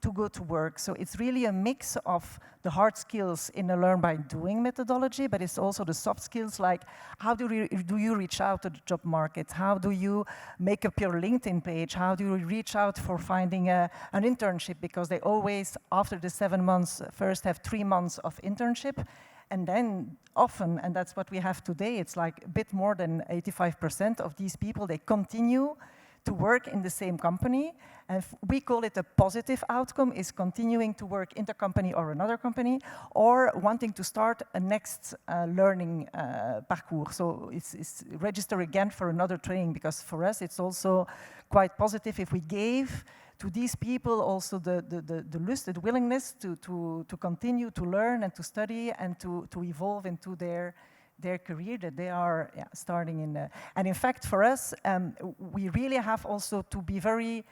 to go to work. So it's really a mix of the hard skills in a learn by doing methodology, but it's also the soft skills like how do you reach out to the job market? How do you make up your LinkedIn page? How do you reach out for finding an internship? Because they always, after the 7 months, first have 3 months of internship. And then often, and that's what we have today, it's like a bit more than 85% of these people, they continue to work in the same company. And we call it a positive outcome, is continuing to work in the company or another company, or wanting to start a next learning parcours. So it's register again for another training, because for us it's also quite positive if we gave to these people also the lust, the willingness to continue to learn and to study and to evolve into their career that they are starting in. And in fact, for us, we really have also to be very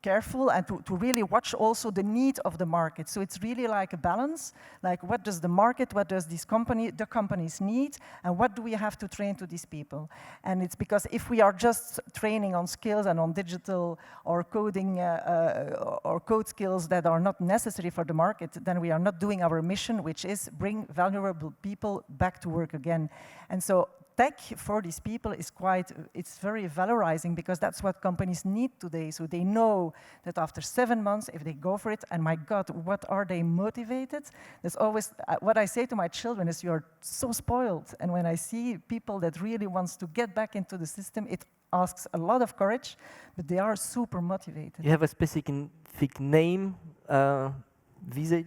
careful and to really watch also the need of the market. So it's really like a balance, like what does the market, what does the companies need, and what do we have to train to these people? And it's because if we are just training on skills and on digital or coding or code skills that are not necessary for the market, then we are not doing our mission, which is bring vulnerable people back to work again. And so tech for these people is it's very valorizing, because that's what companies need today. So they know that after 7 months, if they go for it, and my God, what are they motivated? There's always, what I say to my children is, you're so spoiled. And when I see people that really wants to get back into the system, it asks a lot of courage, but they are super motivated. You have a specific name?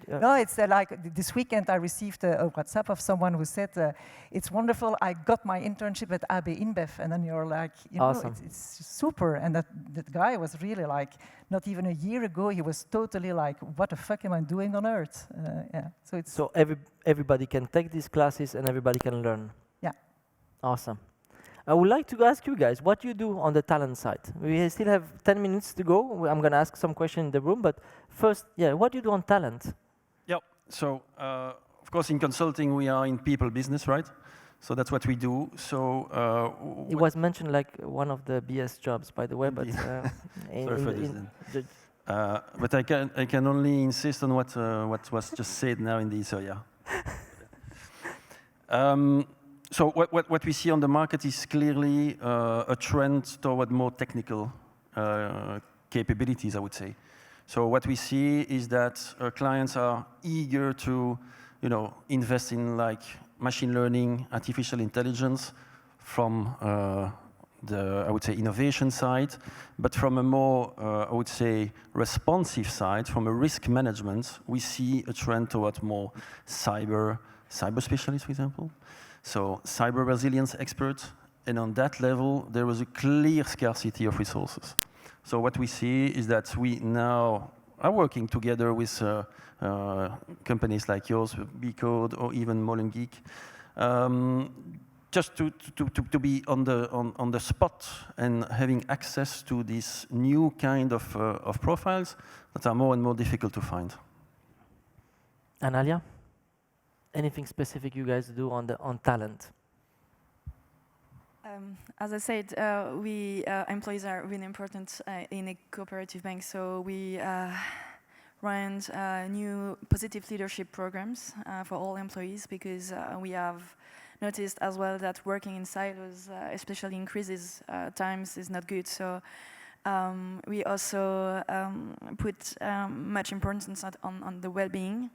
No, it's like this weekend I received a WhatsApp of someone who said, it's wonderful, I got my internship at AB InBev. And then you're like, you awesome. know, it's super. And that guy was really like, not even a year ago, he was totally like, what the fuck am I doing on earth? Yeah. So everybody can take these classes and everybody can learn. Yeah. Awesome. I would like to ask you guys what you do on the talent side. We still have 10 minutes to go. I'm going to ask some questions in the room, but first, what do you do on talent? Yeah, so of course in consulting we are in people business, right? So that's what we do. So it was mentioned like one of the BS jobs, by the way, but sorry for this. But I can only insist on what was just said now in this area. So what we see on the market is clearly a trend toward more technical capabilities, I would say. So what we see is that our clients are eager to, invest in like machine learning, artificial intelligence from I would say, innovation side, but from a more, I would say, responsive side, from a risk management, we see a trend toward more cyber specialists, for example. So cyber resilience experts, and on that level, there was a clear scarcity of resources. So what we see is that we now are working together with companies like yours, Bcode, or even Molengeek, just to be on the spot and having access to these new kind of profiles that are more and more difficult to find. Analia? Anything specific you guys do on talent? As I said, we employees are really important in a cooperative bank. So we run new positive leadership programs for all employees, because we have noticed as well that working in silos, especially in crisis times, is not good. So we also put much importance on the well-being.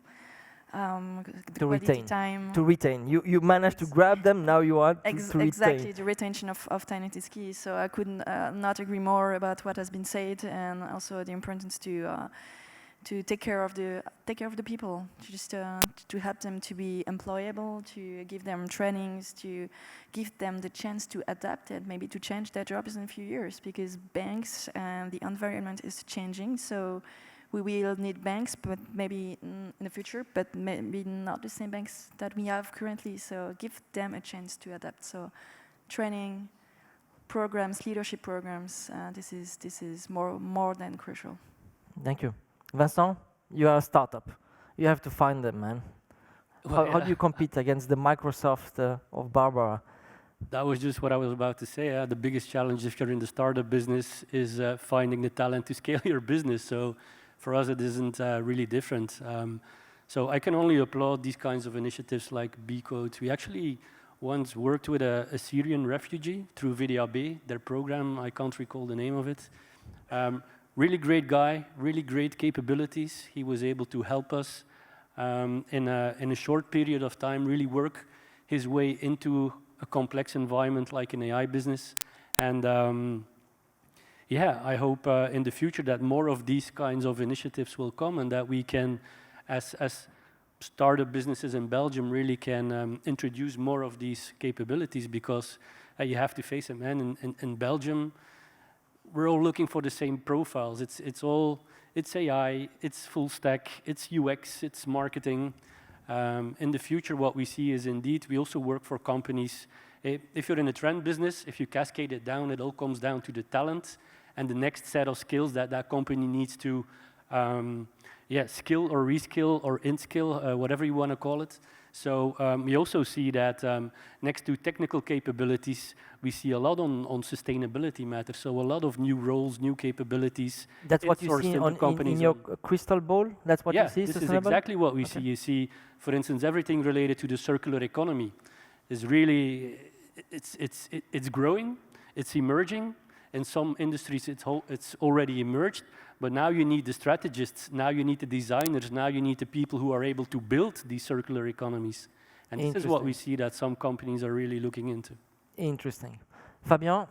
To retain. You managed to grab them, now you want to retain. Exactly, the retention of talent is key. So I couldn't not agree more about what has been said, and also the importance to take care of the people, to help them to be employable, to give them trainings, to give them the chance to adapt and maybe to change their jobs in a few years, because banks and the environment is changing. So we will need banks, but maybe in the future, but maybe not the same banks that we have currently. So give them a chance to adapt. So training programs, leadership programs, this is more than crucial. Thank you. Vincent, you are a startup. You have to find them, man. How do you compete against the Microsoft of Barbara? That was just what I was about to say. The biggest challenge if you're in the startup business is finding the talent to scale your business. So for us, it isn't really different. So I can only applaud these kinds of initiatives like B-Codes. We actually once worked with a Syrian refugee through VDAB, their program, I can't recall the name of it. Really great guy, really great capabilities. He was able to help us in a short period of time really work his way into a complex environment like an AI business. And yeah, I hope in the future that more of these kinds of initiatives will come and that we can, as startup businesses in Belgium, really can introduce more of these capabilities, because you have to face it, man. In Belgium, we're all looking for the same profiles. It's AI, it's full stack, it's UX, it's marketing. In the future, what we see is indeed, we also work for companies. If you're in a trend business, if you cascade it down, it all comes down to the talent and the next set of skills that that company needs to skill or reskill or in-skill, whatever you want to call it. So we also see that next to technical capabilities, we see a lot on sustainability matters. So a lot of new roles, new capabilities. That's what you see in your crystal ball? That's what you see? This is exactly what we see. You see, for instance, everything related to the circular economy is really, it's growing, it's emerging. In some industries, it's already emerged, but now you need the strategists, now you need the designers, now you need the people who are able to build these circular economies. And this is what we see that some companies are really looking into. Interesting. Fabian,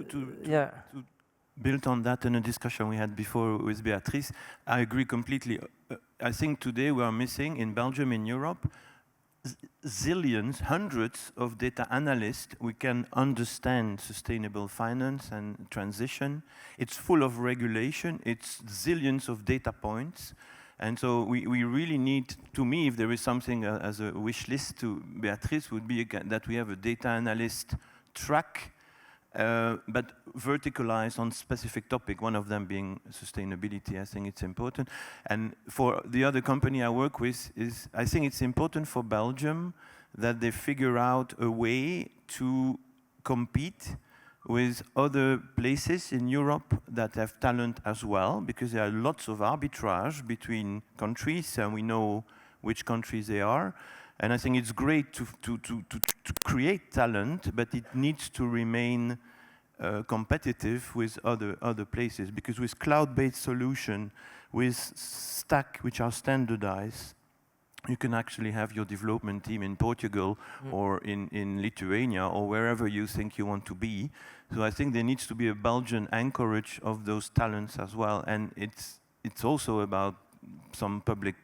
to build on that in a discussion we had before with Béatrice, I agree completely. I think today we are missing in Belgium, in Europe, zillions, hundreds of data analysts. We can understand sustainable finance and transition. It's full of regulation. It's zillions of data points. And so we really need, to me, if there is something as a wish list to Béatrice, would be that we have a data analyst track, but verticalized on specific topic, one of them being sustainability. I think it's important. And for the other company I work with, I think it's important for Belgium that they figure out a way to compete with other places in Europe that have talent as well, because there are lots of arbitrage between countries, and we know which countries they are. And I think it's great to create talent, but it needs to remain competitive with other places, because with cloud-based solution, with stack which are standardized, you can actually have your development team in Portugal or in Lithuania or wherever you think you want to be. So I think there needs to be a Belgian anchorage of those talents as well, and it's also about some public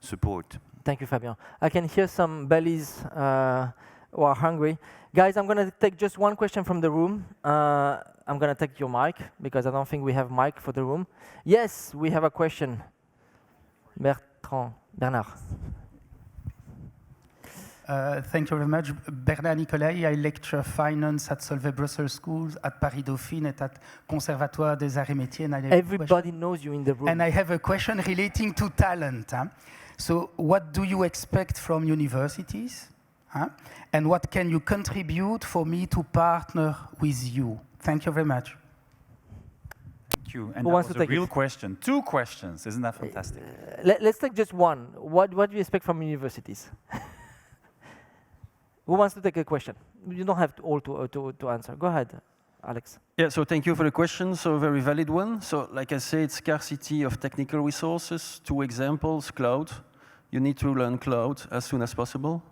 support. Thank you, Fabian. I can hear some bellies who are hungry. Guys, I'm going to take just one question from the room. I'm going to take your mic, because I don't think we have mic for the room. Yes, we have a question. Bernard. Thank you very much. Bernard Nicolai, I lecture finance at Solvay Brussels Schools, at Paris Dauphine, and at Conservatoire des Arts et Métiers. And everybody knows you in the room. And I have a question relating to talent. So what do you expect from universities? And what can you contribute for me to partner with you? Thank you very much. Thank you. And that was a real question. 2 questions. Isn't that fantastic? Let's take just one. What do you expect from universities? Who wants to take a question? You don't have all to answer. Go ahead, Alex. Yeah, so thank you for the question. So a very valid one. So like I said, scarcity of technical resources. 2 examples, cloud. You need to learn cloud as soon as possible.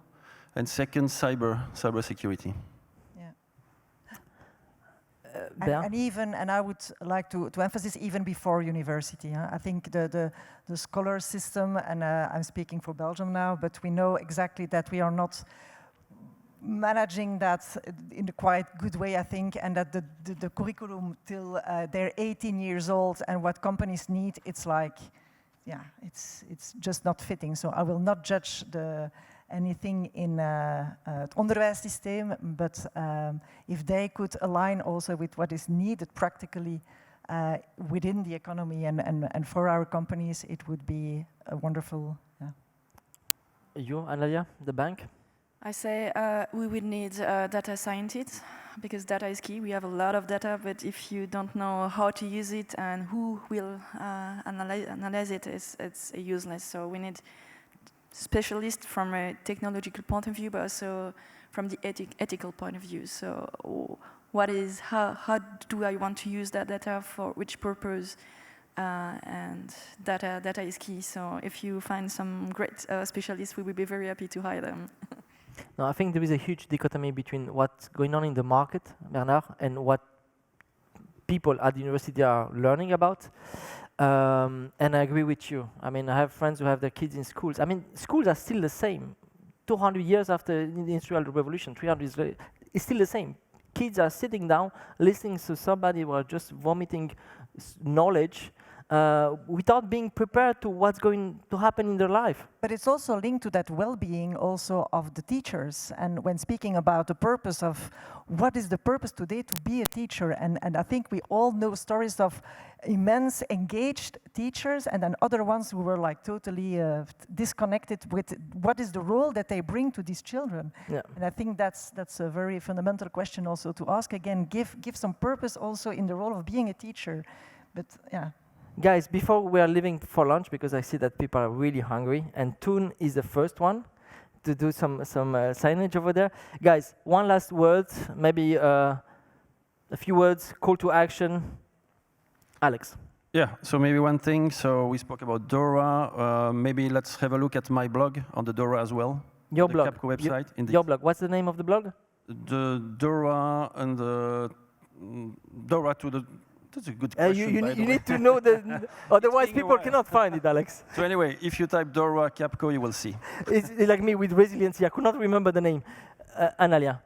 And second, cyber security. Yeah. And even, and I would like to emphasize even before university. I think the scholar system, and I'm speaking for Belgium now, but we know exactly that we are not managing that in a quite good way, I think, and that the curriculum till they're 18 years old and what companies need, it's like, yeah, it's just not fitting. So I will not judge anything in het onderwijssysteem, but if they could align also with what is needed practically within the economy and for our companies, it would be a wonderful, yeah. You, Analia, the bank? I say we would need data scientists because data is key. We have a lot of data, but if you don't know how to use it and who will analyze it, it's useless. So we need specialists from a technological point of view, but also from the ethical point of view. So how do I want to use that data, for which purpose? And data is key. So if you find some great specialists, we will be very happy to hire them. No, I think there is a huge dichotomy between what's going on in the market, Bernard, and what people at the university are learning about. And I agree with you. I mean, I have friends who have their kids in schools. I mean, schools are still the same. 200 years after the Industrial Revolution, 300 years later, it's still the same. Kids are sitting down, listening to somebody who are just vomiting knowledge without being prepared to what's going to happen in their life. But it's also linked to that well-being also of the teachers. And when speaking about the purpose of what is the purpose today to be a teacher, and I think we all know stories of immense engaged teachers and then other ones who were like totally disconnected with what is the role that they bring to these children. Yeah. And I think that's a very fundamental question also to ask again, give some purpose also in the role of being a teacher. But yeah. Guys, before we are leaving for lunch, because I see that people are really hungry, and Toon is the first one to do some signage over there. Guys, one last word, maybe a few words, call to action. Alex. Yeah, so maybe one thing, so we spoke about DORA, maybe let's have a look at my blog on the DORA as well. Your blog. The Capco website. Your blog, what's the name of the blog? The DORA and the DORA to the... That's a good question. You need to know the, otherwise people cannot find it, Alex. So anyway, if you type DORA Capco, you will see. It's like me with resiliency. I could not remember the name. Analia.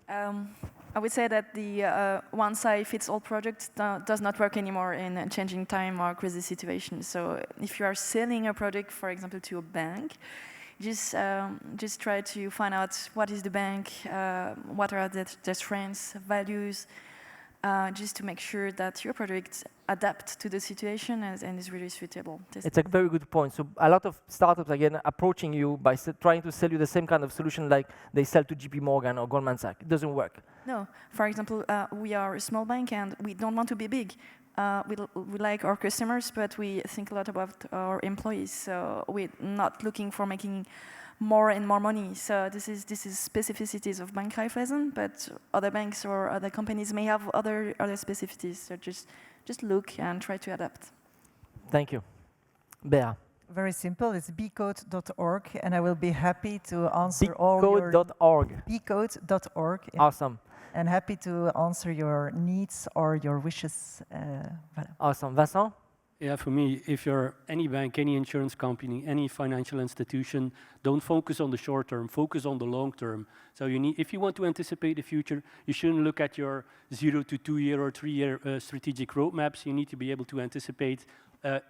I would say that the one-size-fits-all project does not work anymore in a changing time or crisis situation. So if you are selling a product, for example, to a bank, just try to find out what is the bank, what are their strengths, values, just to make sure that your product adapts to the situation and is really suitable. It's a very good point. So a lot of startups, again, approaching you by trying to sell you the same kind of solution like they sell to JP Morgan or Goldman Sachs. It doesn't work. No. For example, we are a small bank and we don't want to be big. We like our customers, but we think a lot about our employees. So we're not looking for making more and more money. So this is specificities of Banque Raiffeisen, but other banks or other companies may have other specificities. So just look and try to adapt. Thank you. Bea. Very simple. It's bcode.org, and I will be happy to answer all your... Bcode.org. Bcode.org. Yeah. Awesome. And happy to answer your needs or your wishes. Voilà. Awesome. Vincent? Yeah, for me, if you're any bank, any insurance company, any financial institution, don't focus on the short term, focus on the long term. So if you want to anticipate the future, you shouldn't look at your 0 to 2 year or 3 year strategic roadmaps. You need to be able to anticipate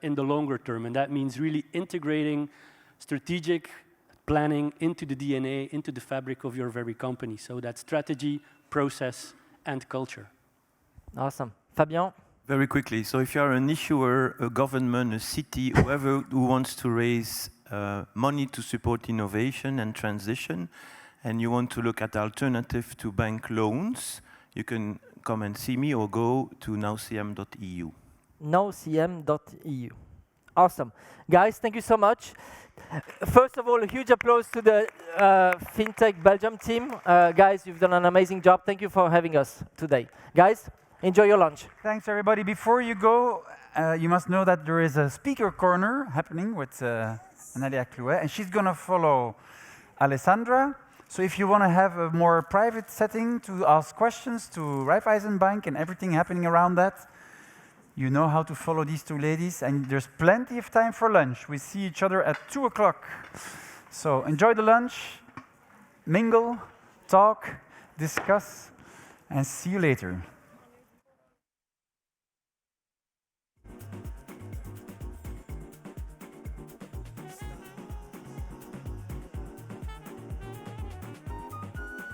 in the longer term. And that means really integrating strategic planning into the DNA, into the fabric of your very company. So that's strategy, process, and culture. Awesome. Fabian? Very quickly, so if you are an issuer, a government, a city, whoever who wants to raise money to support innovation and transition, and you want to look at alternative to bank loans, you can come and see me or go to nowcm.eu. nowcm.eu. Awesome. Guys, thank you so much. First of all, a huge applause to the Fintech Belgium team. Guys, you've done an amazing job. Thank you for having us today. Guys, enjoy your lunch. Thanks, everybody. Before you go, you must know that there is a speaker corner happening with Analia CLOUET, and she's going to follow Alessandra. So if you want to have a more private setting to ask questions to Raiffeisen Bank and everything happening around that, you know how to follow these two ladies, and there's plenty of time for lunch. We see each other at 2 o'clock. So enjoy the lunch, mingle, talk, discuss, and see you later.